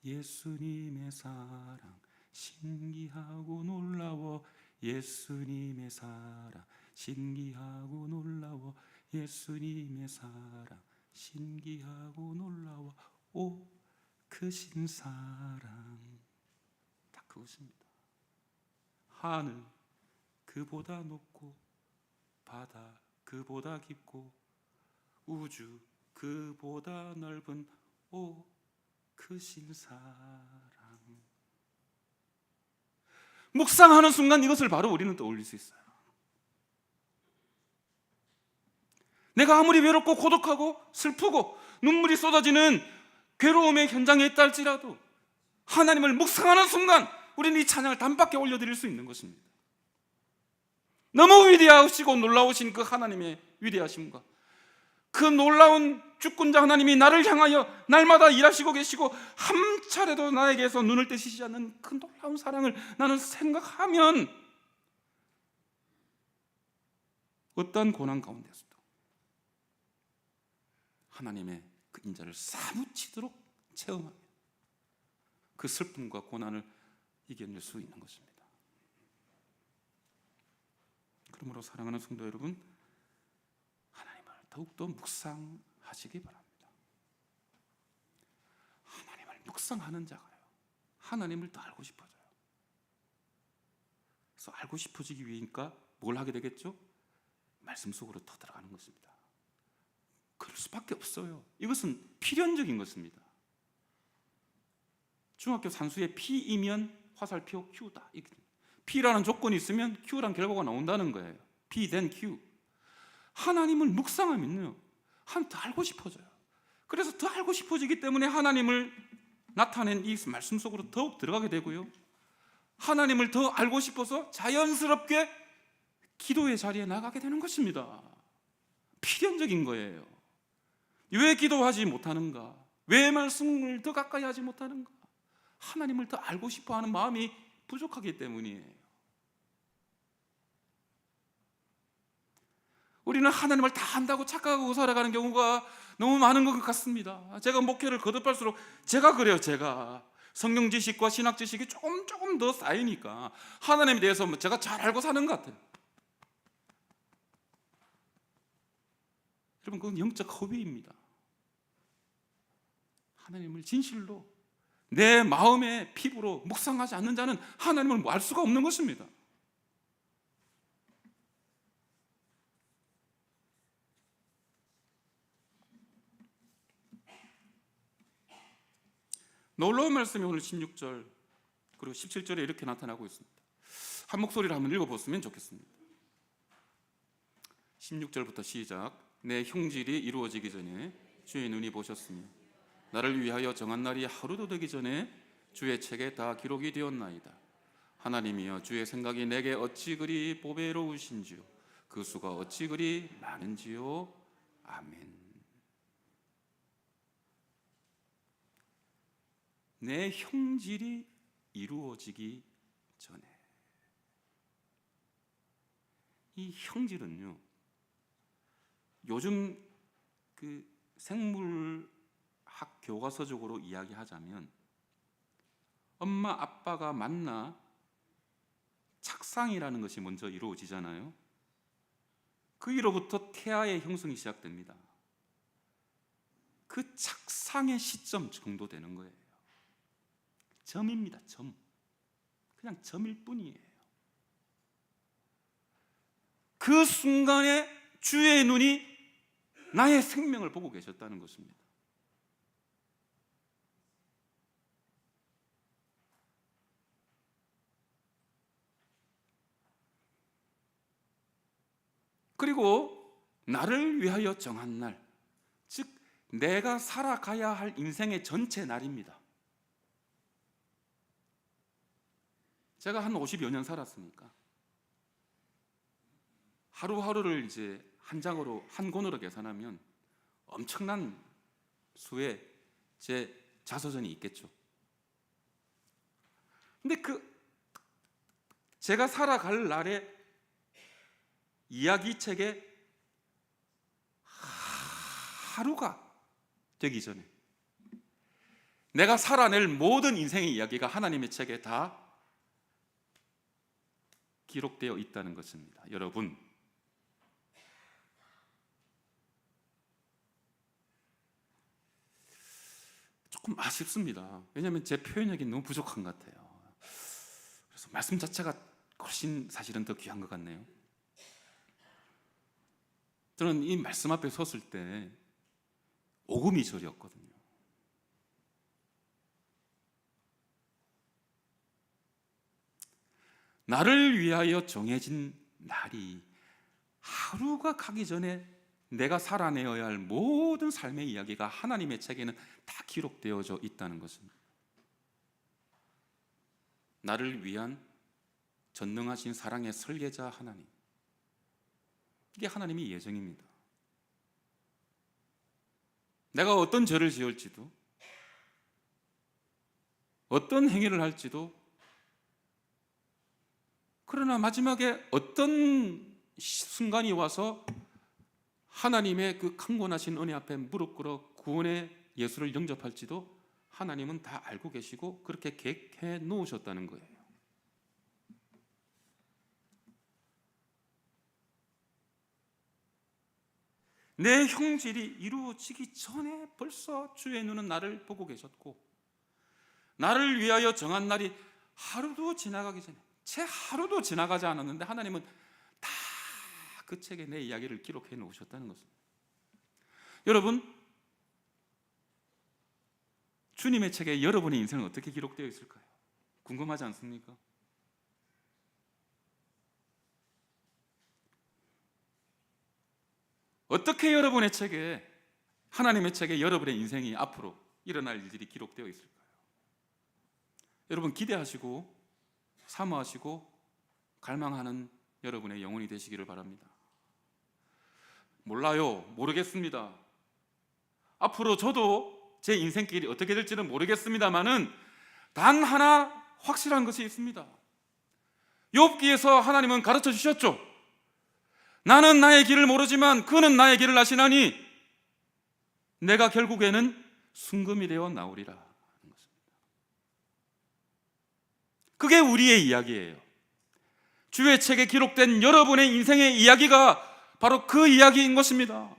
S3: 예수님의 사랑 신기하고 놀라워, 예수님의 사랑 신기하고 놀라워, 예수님의 사랑 신기하고 놀라워, 오 크신 사랑. 다 그것입니다. 하늘 그보다 높고, 바다 그보다 깊고, 우주 그보다 넓은 오 크신 사랑. 묵상하는 순간 이것을 바로 우리는 떠올릴 수 있어요. 내가 아무리 외롭고 고독하고 슬프고 눈물이 쏟아지는 괴로움의 현장에 있다 할지라도 하나님을 묵상하는 순간 우리는 이 찬양을 단박에 올려드릴 수 있는 것입니다. 너무 위대하시고 놀라우신 그 하나님의 위대하심과 그 놀라운 주권자 하나님이 나를 향하여 날마다 일하시고 계시고 한 차례도 나에게서 눈을 떼시지 않는 그 놀라운 사랑을 나는 생각하면 어떠한 고난 가운데서도 하나님의 그 인자를 사무치도록 체험하며 그 슬픔과 고난을 이겨낼 수 있는 것입니다. 그러므로 사랑하는 성도 여러분, 하나님을 더욱더 묵상하시기 바랍니다. 하나님을 묵상하는 자가요, 하나님을 더 알고 싶어져요. 그래서 알고 싶어지기 위해니까 뭘 하게 되겠죠? 말씀 속으로 더 들어가는 것입니다. 그럴 수밖에 없어요. 이것은 필연적인 것입니다. 중학교 산수의 P이면 화살표 Q다. P라는 조건이 있으면 Q라는 결과가 나온다는 거예요. P then Q. 하나님을 묵상하면요, 하나님 더 알고 싶어져요. 그래서 더 알고 싶어지기 때문에 하나님을 나타낸 이 말씀 속으로 더욱 들어가게 되고요, 하나님을 더 알고 싶어서 자연스럽게 기도의 자리에 나가게 되는 것입니다. 필연적인 거예요. 왜 기도하지 못하는가? 왜 말씀을 더 가까이 하지 못하는가? 하나님을 더 알고 싶어하는 마음이 부족하기 때문이에요. 우리는 하나님을 다 안다고 착각하고 살아가는 경우가 너무 많은 것 같습니다. 제가 목회를 거듭할수록 제가 그래요. 제가 성경 지식과 신학 지식이 조금 더 쌓이니까 하나님에 대해서 제가 잘 알고 사는 것 같아요. 여러분, 그건 영적 허위입니다. 하나님을 진실로 내 마음의 피부로 묵상하지 않는 자는 하나님을 알 수가 없는 것입니다. 놀라운 말씀이 오늘 16절 그리고 17절에 이렇게 나타나고 있습니다. 한 목소리로 한번 읽어봤으면 좋겠습니다. 16절부터 시작. 내 형질이 이루어지기 전에 주의 눈이 보셨으며 나를 위하여 정한 날이 하루도 되기 전에 주의 책에 다 기록이 되었나이다. 하나님이여, 주의 생각이 내게 어찌 그리 보배로우신지요, 그 수가 어찌 그리 많은지요. 아멘. 내 형질이 이루어지기 전에. 이 형질은요, 요즘 그 생물학 교과서적으로 이야기하자면 엄마 아빠가 만나 착상이라는 것이 먼저 이루어지잖아요. 그 이로부터 태아의 형성이 시작됩니다. 그 착상의 시점 정도 되는 거예요. 점입니다. 점. 그냥 점일 뿐이에요. 그 순간에 주의 눈이 나의 생명을 보고 계셨다는 것입니다. 그리고 나를 위하여 정한 날, 즉 내가 살아가야 할 인생의 전체 날입니다. 제가 한 50여 년 살았으니까 하루하루를 이제 한 장으로, 한 권으로 계산하면 엄청난 수의 제 자서전이 있겠죠. 근데 제가 살아갈 날의 이야기책에 하루가 되기 전에 내가 살아낼 모든 인생의 이야기가 하나님의 책에 다 기록되어 있다는 것입니다. 여러분, 조금 아쉽습니다. 왜냐하면 제 표현력이 너무 부족한 것 같아요. 그래서 말씀 자체가 훨씬 사실은 더 귀한 것 같네요. 저는 이 말씀 앞에 섰을 때 오금이 저렸거든요. 나를 위하여 정해진 날이 하루가 가기 전에 내가 살아내어야 할 모든 삶의 이야기가 하나님의 책에는 다 기록되어져 있다는 것입니다. 나를 위한 전능하신 사랑의 설계자 하나님, 이게 하나님의 예정입니다. 내가 어떤 죄를 지을지도, 어떤 행위를 할지도, 그러나 마지막에 어떤 순간이 와서 하나님의 그 강권하신 은혜 앞에 무릎 꿇어 구원의 예수를 영접할지도 하나님은 다 알고 계시고 그렇게 계획해 놓으셨다는 거예요. 내 형질이 이루어지기 전에 벌써 주의 눈은 나를 보고 계셨고, 나를 위하여 정한 날이 하루도 지나가기 전에, 채 하루도 지나가지 않았는데 하나님은 다 그 책에 내 이야기를 기록해 놓으셨다는 것입니다. 여러분, 주님의 책에 여러분의 인생은 어떻게 기록되어 있을까요? 궁금하지 않습니까? 어떻게 여러분의 책에, 하나님의 책에 여러분의 인생이 앞으로 일어날 일들이 기록되어 있을까요? 여러분, 기대하시고 사모하시고 갈망하는 여러분의 영혼이 되시기를 바랍니다. 몰라요, 모르겠습니다. 앞으로 저도 제 인생길이 어떻게 될지는 모르겠습니다만은 단 하나 확실한 것이 있습니다. 욥기에서 하나님은 가르쳐 주셨죠. 나는 나의 길을 모르지만 그는 나의 길을 아시나니 내가 결국에는 순금이 되어 나오리라 하는 것입니다. 그게 우리의 이야기예요. 주의 책에 기록된 여러분의 인생의 이야기가 바로 그 이야기인 것입니다.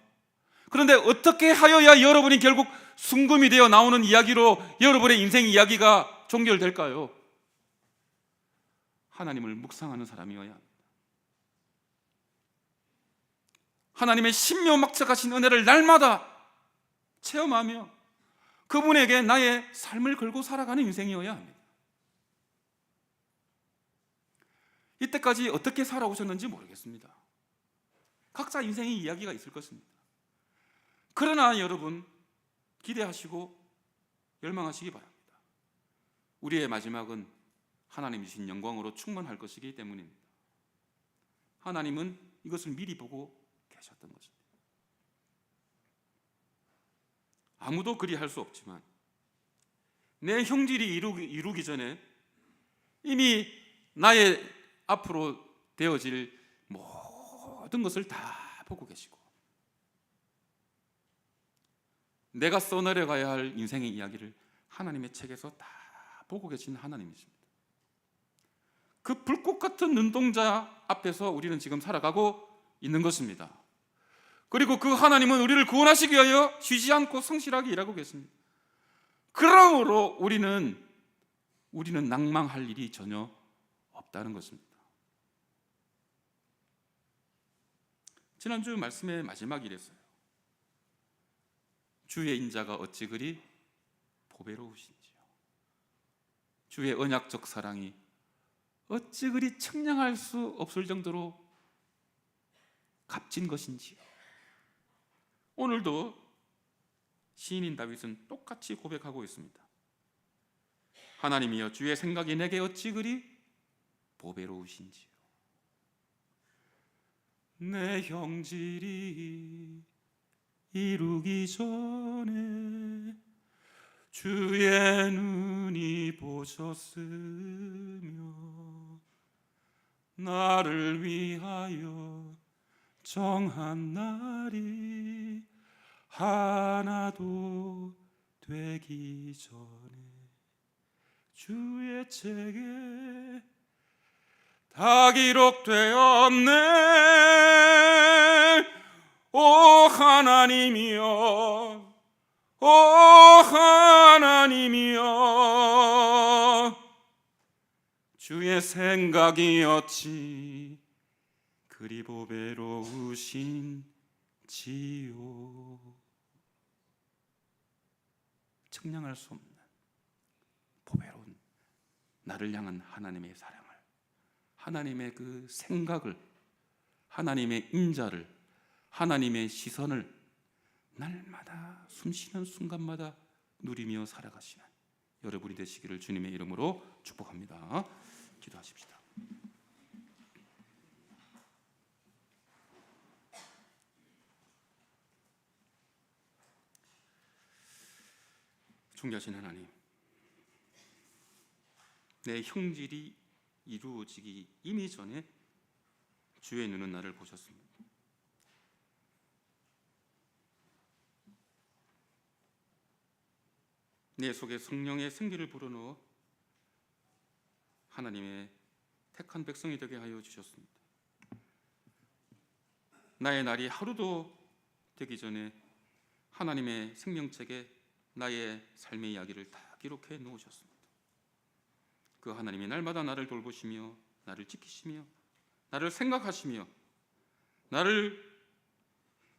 S3: 그런데 어떻게 하여야 여러분이 결국 순금이 되어 나오는 이야기로 여러분의 인생 이야기가 종결될까요? 하나님을 묵상하는 사람이어야 합니다. 하나님의 신묘막측하신 은혜를 날마다 체험하며 그분에게 나의 삶을 걸고 살아가는 인생이어야 합니다. 이때까지 어떻게 살아오셨는지 모르겠습니다. 각자 인생의 이야기가 있을 것입니다. 그러나 여러분, 기대하시고 열망하시기 바랍니다. 우리의 마지막은 하나님 주신 영광으로 충만할 것이기 때문입니다. 하나님은 이것을 미리 보고 계셨던 것입니다. 아무도 그리할 수 없지만 내 형질이 이루기 전에 이미 나의 앞으로 되어질 모든 것을 다 보고 계시고 내가 써내려가야 할 인생의 이야기를 하나님의 책에서 다 보고 계신 하나님이십니다. 그 불꽃 같은 눈동자 앞에서 우리는 지금 살아가고 있는 것입니다. 그리고 그 하나님은 우리를 구원하시기 위하여 쉬지 않고 성실하게 일하고 계십니다. 그러므로 우리는 낭망할 일이 전혀 없다는 것입니다. 지난주 말씀의 마지막 이랬어요. 주의 인자가 어찌 그리 보배로우신지요. 주의 언약적 사랑이 어찌 그리 측량할 수 없을 정도로 값진 것인지요. 오늘도 시인인 다윗은 똑같이 고백하고 있습니다. 하나님이여, 주의 생각이 내게 어찌 그리 보배로우신지요. 내 형질이 이루기 전에 주의 눈이 보셨으며 나를 위하여 정한 날이 하나도 되기 전에 주의 책에 다 기록되었네. 오 하나님이여, 오 하나님이여, 주의 생각이 어찌 그리 보배로우신지요. 측량할 수 없는 보배로운 나를 향한 하나님의 사랑을, 하나님의 그 생각을, 하나님의 인자를, 하나님의 시선을 날마다 숨쉬는 순간마다 누리며 살아가시는 여러분이 되시기를 주님의 이름으로 축복합니다. 기도하십시다. 존귀하신 하나님, 내 형질이 이루어지기 이미 전에 주의 눈은 나를 보셨습니다. 내 속에 성령의 생기를 불어넣어 하나님의 택한 백성이 되게 하여 주셨습니다. 나의 날이 하루도 되기 전에 하나님의 생명책에 나의 삶의 이야기를 다 기록해 놓으셨습니다. 그 하나님이 날마다 나를 돌보시며 나를 지키시며 나를 생각하시며 나를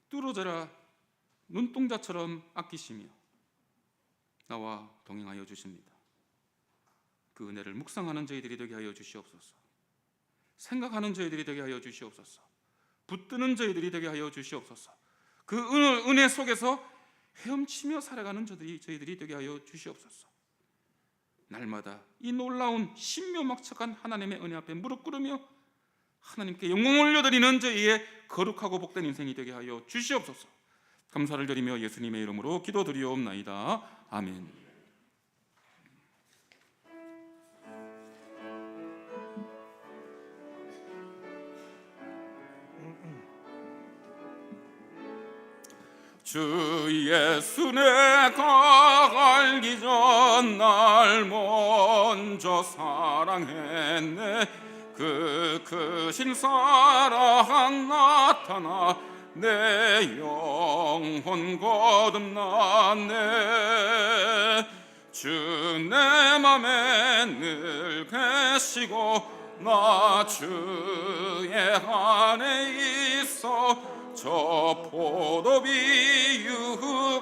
S3: 뚫어져라 눈동자처럼 아끼시며 나와 동행하여 주십니다. 그 은혜를 묵상하는 저희들이 되게 하여 주시옵소서. 생각하는 저희들이 되게 하여 주시옵소서. 붙드는 저희들이 되게 하여 주시옵소서. 그 은혜 속에서 헤엄치며 살아가는 저희들이 되게 하여 주시옵소서. 날마다 이 놀라운 신묘막측한 하나님의 은혜 앞에 무릎 꿇으며 하나님께 영광을 올려드리는 저희의 거룩하고 복된 인생이 되게 하여 주시옵소서. 감사를 드리며 예수님의 이름으로 기도드리옵나이다. 아멘. 주 예수 내가 알기 전 날 먼저 사랑했네. 그 크신 사랑 나타나 내 영혼 거듭났네. 주 내 맘에 늘 계시고 나 주의 안에 있어. 저 포도비유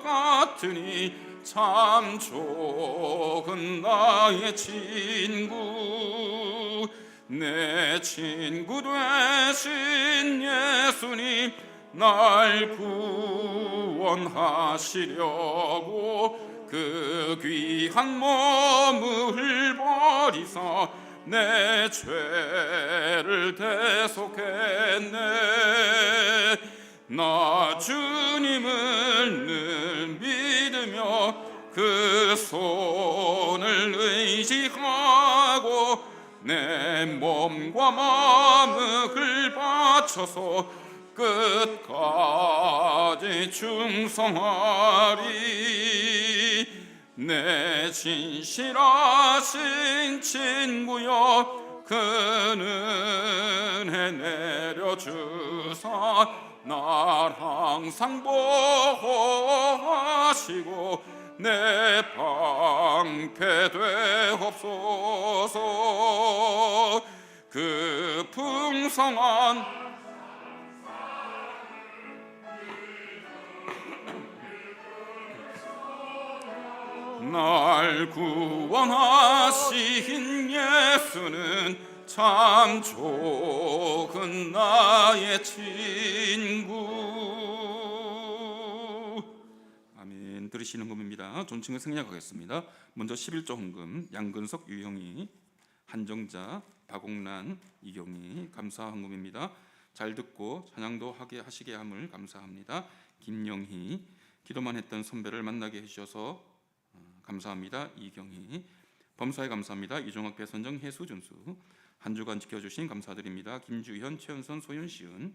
S3: 같으니 참 좋은 나의 친구. 내 친구 되신 예수님 날 구원하시려고 그 귀한 몸을 버리사 내 죄를 대속했네. 나 주님을 늘 믿으며 그 손을 의지하고 내 몸과 마음을 바쳐서 끝까지 충성하리. 내 진실하신 친구여 그 은혜 내려주사 날 항상 보호하시고 내 방패 되옵소서. 그 풍성한 날 구원하신 예수는 참 좋은 나의 친구. 아멘. 들으시는 금입니다. 존칭을 생략하겠습니다. 먼저 11조 헌금 양근석 유형이, 한정자 박옥란 이경이 감사 헌금입니다. 잘 듣고 찬양도 하시게 함을 감사합니다. 김영희 기도만 했던 선배를 만나게 해주셔서 감사합니다. 이경희 범사에 감사합니다. 이종학 배선정 해수준수 한 주간 지켜주신 감사드립니다. 김주현 최은선 소윤시은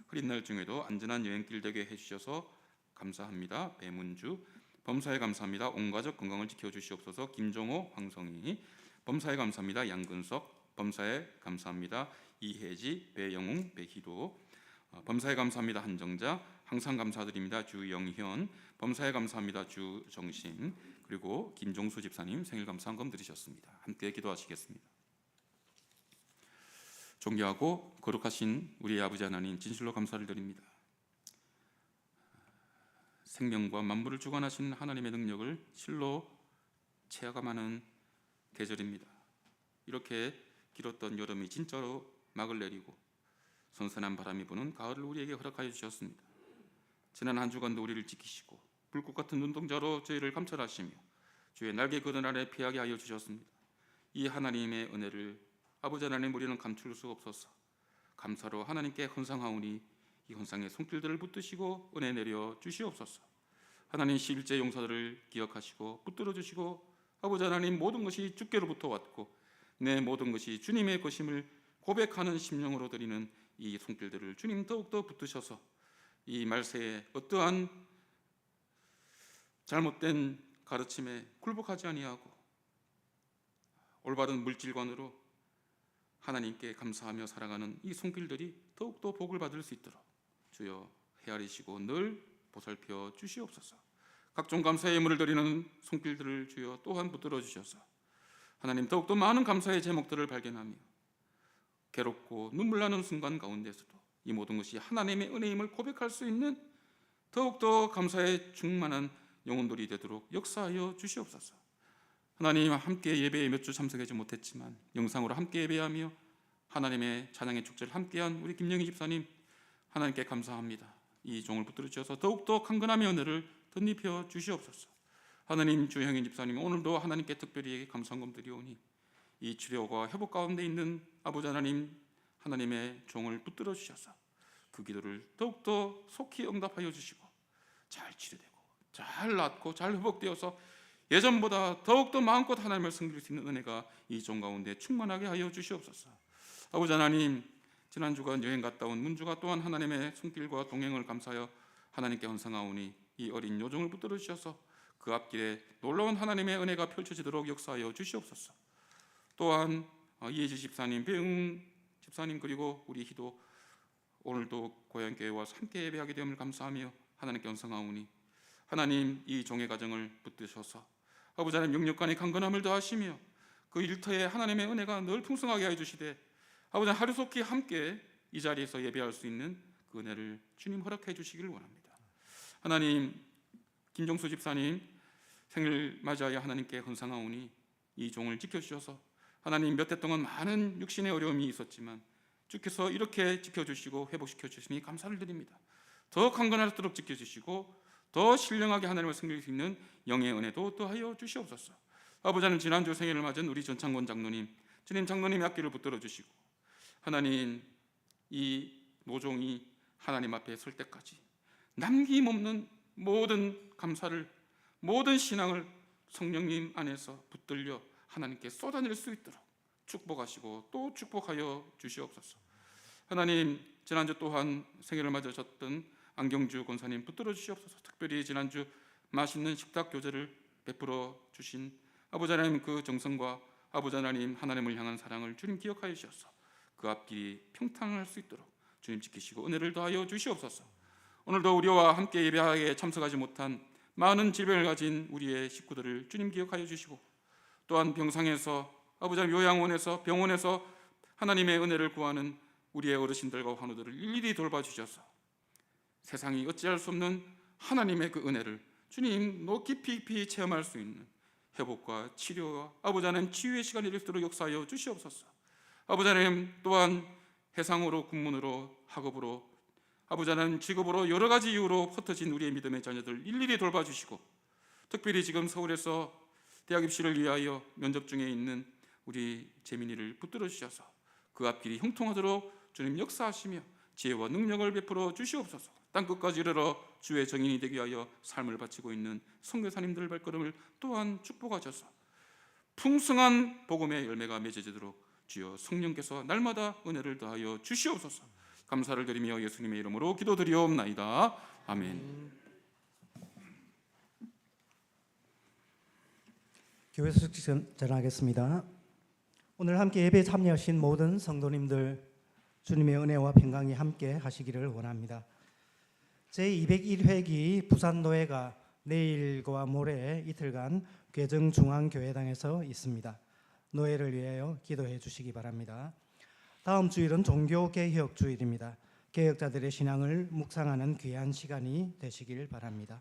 S3: 흐린 날 중에도 안전한 여행길 되게 해주셔서 감사합니다. 배문주 범사에 감사합니다. 온 가족 건강을 지켜주시옵소서. 김종호 황성희 범사에 감사합니다. 양근석 범사에 감사합니다. 이혜지 배영웅 배희도 범사에 감사합니다. 한정자 항상 감사드립니다. 주영현 범사에 감사합니다. 주정심 그리고 김종수 집사님 생일 감사 헌금 드리셨습니다. 함께 기도하시겠습니다. 존귀하고 거룩하신 우리 아버지 하나님 진실로 감사를 드립니다. 생명과 만물을 주관하신 하나님의 능력을 실로 체험하는 계절입니다. 이렇게 길었던 여름이 진짜로 막을 내리고 선선한 바람이 부는 가을을 우리에게 허락하여 주셨습니다. 지난 한 주간도 우리를 지키시고 불꽃 같은 눈동자로 저희를 감찰하시며 주의 날개 그늘 아래 피하게 하여 주셨습니다. 이 하나님의 은혜를 아버지 하나님 우리는 감출 수 없어서 감사로 하나님께 헌상하오니 이 헌상의 손길들을 붙드시고 은혜 내려 주시옵소서. 하나님 11제 용사들을 기억하시고 붙들어 주시고 아버지 하나님 모든 것이 주께로부터 왔고 내 모든 것이 주님의 것임을 고백하는 심령으로 드리는 이 손길들을 주님 더욱더 붙드셔서 이 말세에 어떠한 잘못된 가르침에 굴복하지 아니하고 올바른 물질관으로 하나님께 감사하며 살아가는 이 손길들이 더욱더 복을 받을 수 있도록 주여 헤아리시고 늘 보살펴 주시옵소서. 각종 감사의 예물을 드리는 손길들을 주여 또한 붙들어 주셔서 하나님 더욱더 많은 감사의 제목들을 발견하며 괴롭고 눈물 나는 순간 가운데서도 이 모든 것이 하나님의 은혜임을 고백할 수 있는 더욱더 감사의 충만한 영혼들이 되도록 역사하여 주시옵소서. 하나님, 함께 예배에 몇 주 참석하지 못했지만 영상으로 함께 예배하며 하나님의 찬양의 축제를 함께한 우리 김영희 집사님, 하나님께 감사합니다. 이 종을 붙들어 주셔서 더욱더 강건함의 은혜를 덧입혀 주시옵소서. 하나님, 주형인 집사님, 오늘도 하나님께 특별히 감사함 드리오니 이 치료와 회복 가운데 있는 아버지 하나님, 하나님의 종을 붙들어 주셔서 그 기도를 더욱더 속히 응답하여 주시고 잘 치료되고 잘 낫고 잘 회복되어서 예전보다 더욱더 마음껏 하나님을 섬길 수 있는 은혜가 이 종 가운데 충만하게 하여 주시옵소서. 아버지 하나님, 지난주간 여행 갔다 온 문주가 또한 하나님의 손길과 동행을 감사하여 하나님께 헌상하오니 이 어린 요종을 붙들어 주셔서 그 앞길에 놀라운 하나님의 은혜가 펼쳐지도록 역사하여 주시옵소서. 또한 이혜지 집사님, 배응 집사님, 그리고 우리 희도 오늘도 고향교회에 와서 함께 예배하게 됨을 감사하며 하나님께 헌상하오니 하나님, 이 종의 가정을 붙드셔서 아버지 하나님 영육간의 강건함을 더하시며 그 일터에 하나님의 은혜가 늘 풍성하게 하여 주시되 아버지 하루 속히 함께 이 자리에서 예배할 수 있는 그 은혜를 주님 허락해 주시길 원합니다. 하나님, 김종수 집사님 생일 맞이하여 하나님께 헌상하오니 이 종을 지켜주셔서 하나님, 몇 해 동안 많은 육신의 어려움이 있었지만 주께서 이렇게 지켜주시고 회복시켜 주시니 감사를 드립니다. 더 강건하도록 지켜주시고 더 신령하게 하나님을 섬길 수 있는 영의 은혜도 더하여 주시옵소서. 아버지 하나님, 지난주 생일을 맞은 우리 전창권 장로님, 주님 장로님의 앞길을 붙들어 주시고 하나님, 이 노종이 하나님 앞에 설 때까지 남김없는 모든 감사를, 모든 신앙을 성령님 안에서 붙들려 하나님께 쏟아낼 수 있도록 축복하시고 또 축복하여 주시옵소서. 하나님, 지난주 또한 생일을 맞으셨던 안경주 권사님 붙들어 주시옵소서. 특별히 지난주 맛있는 식탁 교제를 베풀어 주신 아버지 하나님, 그 정성과 아버지 하나님, 하나님을 향한 사랑을 주님 기억하여 주셔서 그 앞길이 평탄할 수 있도록 주님 지키시고 은혜를 더하여 주시옵소서. 오늘도 우리와 함께 예배하에 참석하지 못한 많은 질병을 가진 우리의 식구들을 주님 기억하여 주시고 또한 병상에서 아버지 하나님, 요양원에서 병원에서 하나님의 은혜를 구하는 우리의 어르신들과 환우들을 일일이 돌봐주셔서 세상이 어찌할 수 없는 하나님의 그 은혜를 주님 깊이 체험할 수 있는 회복과 치료와 아버지 하나님 치유의 시간이 될수록 역사하여 주시옵소서. 아버지 하나님, 또한 해상으로, 군문으로, 학업으로, 아버지 하나님 직업으로 여러 가지 이유로 흩어진 우리의 믿음의 자녀들 일일이 돌봐주시고 특별히 지금 서울에서 대학 입시를 위하여 면접 중에 있는 우리 재민이를 붙들어 주셔서 그 앞길이 형통하도록 주님 역사하시며 지혜와 능력을 베풀어 주시옵소서. 땅끝까지 이르러 주의 정인이 되게 하여 삶을 바치고 있는 선교사님들 발걸음을 또한 축복하셔서 풍성한 복음의 열매가 맺어지도록 주여 성령께서 날마다 은혜를 더하여 주시옵소서. 감사를 드리며 예수님의 이름으로 기도드리옵나이다. 아멘.
S4: 교회 소식 전하겠습니다. 오늘 함께 예배에 참여하신 모든 성도님들, 주님의 은혜와 평강이 함께 하시기를 원합니다. 제201회기 부산노회가 내일과 모레 이틀간 괴정중앙교회당에서 있습니다. 노회를 위하여 기도해 주시기 바랍니다. 다음 주일은 종교개혁주일입니다. 개혁자들의 신앙을 묵상하는 귀한 시간이 되시길 바랍니다.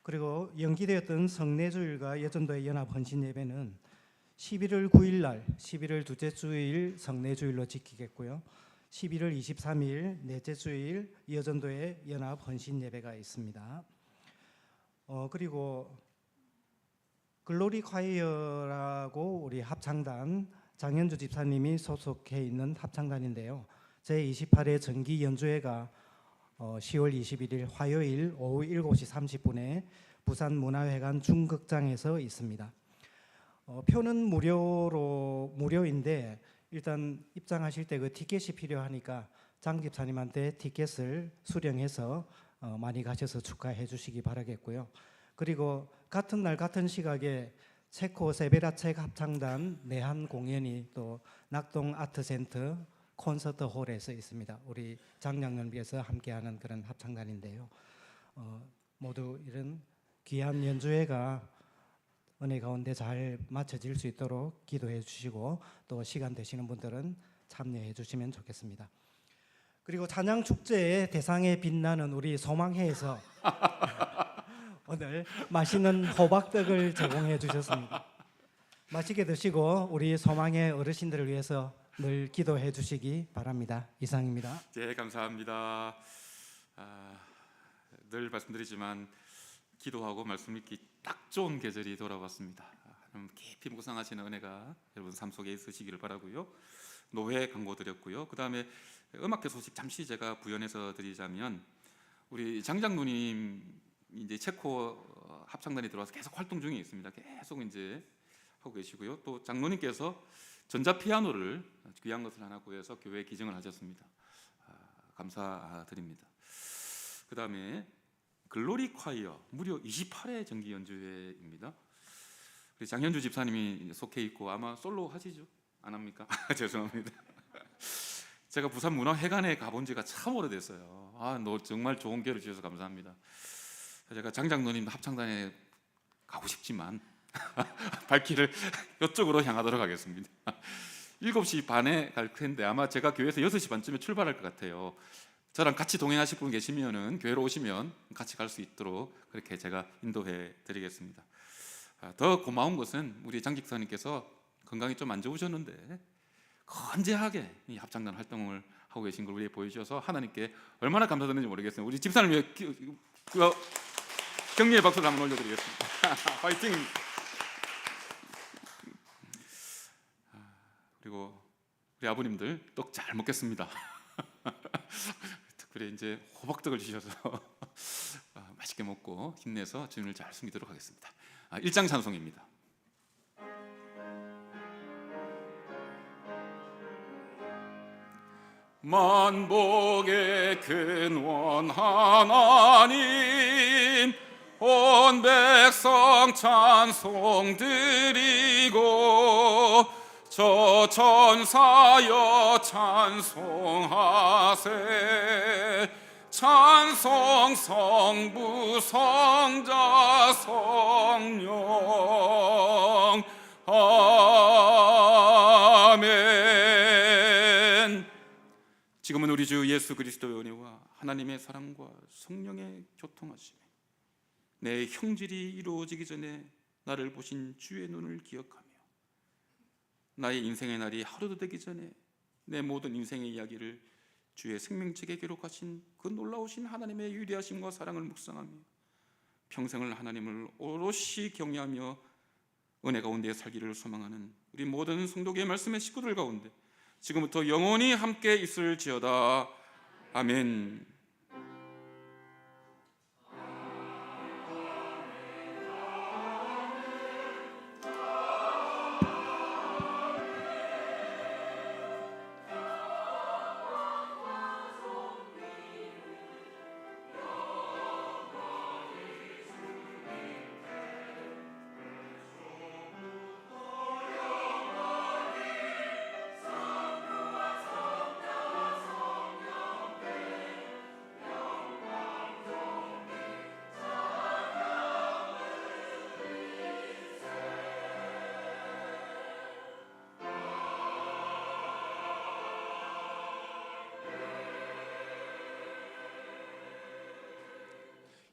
S4: 그리고 연기되었던 성례주일과 예전도의 연합 헌신 예배는 11월 9일 날 11월 둘째 주일 성례주일로 지키겠고요. 11월 23일 넷째 주일 여전도의 연합 헌신 예배가 있습니다. 그리고 글로리 콰이어라고 우리 합창단 장현주 집사님이 소속해 있는 합창단인데요. 제28회 정기 연주회가 10월 21일 화요일 오후 7시 30분에 부산 문화회관 중극장에서 있습니다. 표는 무료인데 일단 입장하실 때 그 티켓이 필요하니까 장 집사님한테 티켓을 수령해서 많이 가셔서 축하해 주시기 바라겠고요. 그리고 같은 날 같은 시각에 체코 세베라책 합창단 내한 공연이 또 낙동 아트센터 콘서트 홀에서 있습니다. 우리 장량연비에서 함께하는 그런 합창단인데요. 모두 이런 귀한 연주회가 은혜 가운데 잘 마쳐질 수 있도록 기도해 주시고 또 시간 되시는 분들은 참여해 주시면 좋겠습니다. 그리고 찬양 축제의 대상에 빛나는 우리 소망회에서 오늘 맛있는 호박떡을 제공해 주셨습니다. 맛있게 드시고 우리 소망회 어르신들을 위해서 늘 기도해 주시기 바랍니다. 이상입니다.
S3: 네, 감사합니다. 늘 말씀드리지만 기도하고 말씀 읽기 딱 좋은 계절이 돌아왔습니다. 하나님 깊이 묵상하시는 은혜가 여러분 삶 속에 있으시기를 바라고요. 노회 광고 드렸고요. 그 다음에 음악회 소식 잠시 제가 부연해서 드리자면 우리 장장누님 이제 체코 합창단이 들어와서 계속 활동 중에 있습니다. 계속 이제 하고 계시고요. 또 장로님께서 전자피아노를 귀한 것을 하나 구해서 교회에 기증을 하셨습니다. 감사드립니다. 그 다음에 글로리 콰이어 무려 28회 정기 연주회입니다. 우리 장현주 집사님이 속해 있고 아마 솔로 하시죠? 안 합니까? 죄송합니다. 제가 부산 문화회관에 가본 지가 참 오래됐어요. 너 정말 좋은 기회를 주셔서 감사합니다. 제가 장장로님 합창단에 가고 싶지만 발길을 이쪽으로 향하도록 하겠습니다. 7시 반에 갈 텐데 아마 제가 교회에서 6시 반쯤에 출발할 것 같아요. 저랑 같이 동행하실 분 계시면은 교회로 오시면 같이 갈 수 있도록 그렇게 제가 인도해 드리겠습니다. 더 고마운 것은 우리 장 집사님께서 건강이 좀 안 좋으셨는데 건재하게 이 합창단 활동을 하고 계신 걸 우리 보여주셔서 하나님께 얼마나 감사드리는지 모르겠어요. 우리 집사님 위해 격려의 박수를 한번 올려드리겠습니다. 파이팅! 그리고 우리 아버님들 떡 잘 먹겠습니다. 특별히 이제 호박떡을 주셔서 맛있게 먹고 힘내서 주님을 잘 섬기도록 하겠습니다. 1장 찬송입니다. 만복의 근원 하나님 온 백성 찬송 드리고 저 천사여 찬송하세 찬송 성부 성자 성령 아멘. 지금은 우리 주 예수 그리스도의 은혜와 하나님의 사랑과 성령의 교통하심에 내 형질이 이루어지기 전에 나를 보신 주의 눈을 기억하며 나의 인생의 날이 하루도 되기 전에 내 모든 인생의 이야기를 주의 생명책에 기록하신 그 놀라우신 하나님의 위대하심과 사랑을 묵상하며 평생을 하나님을 오롯이 경외하며 은혜 가운데 살기를 소망하는 우리 모든 성도의 말씀의 식구들 가운데 지금부터 영원히 함께 있을지어다. 아멘.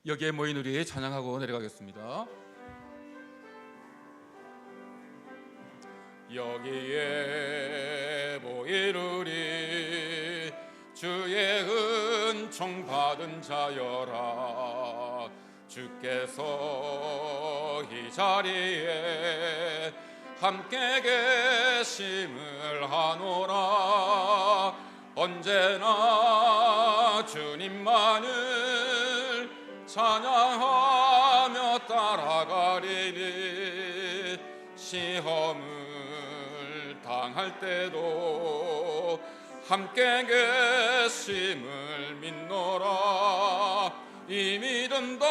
S3: 여기에 모인 우리 찬양하고 내려가겠습니다. 여기에 모인 우리 주의 은총 받은 자여라 주께서 이 자리에 함께 계심을 하노라 언제나 주님만을 찬양하며 따라가리니 시험을 당할 때도 함께 계심을 믿노라 이 믿음도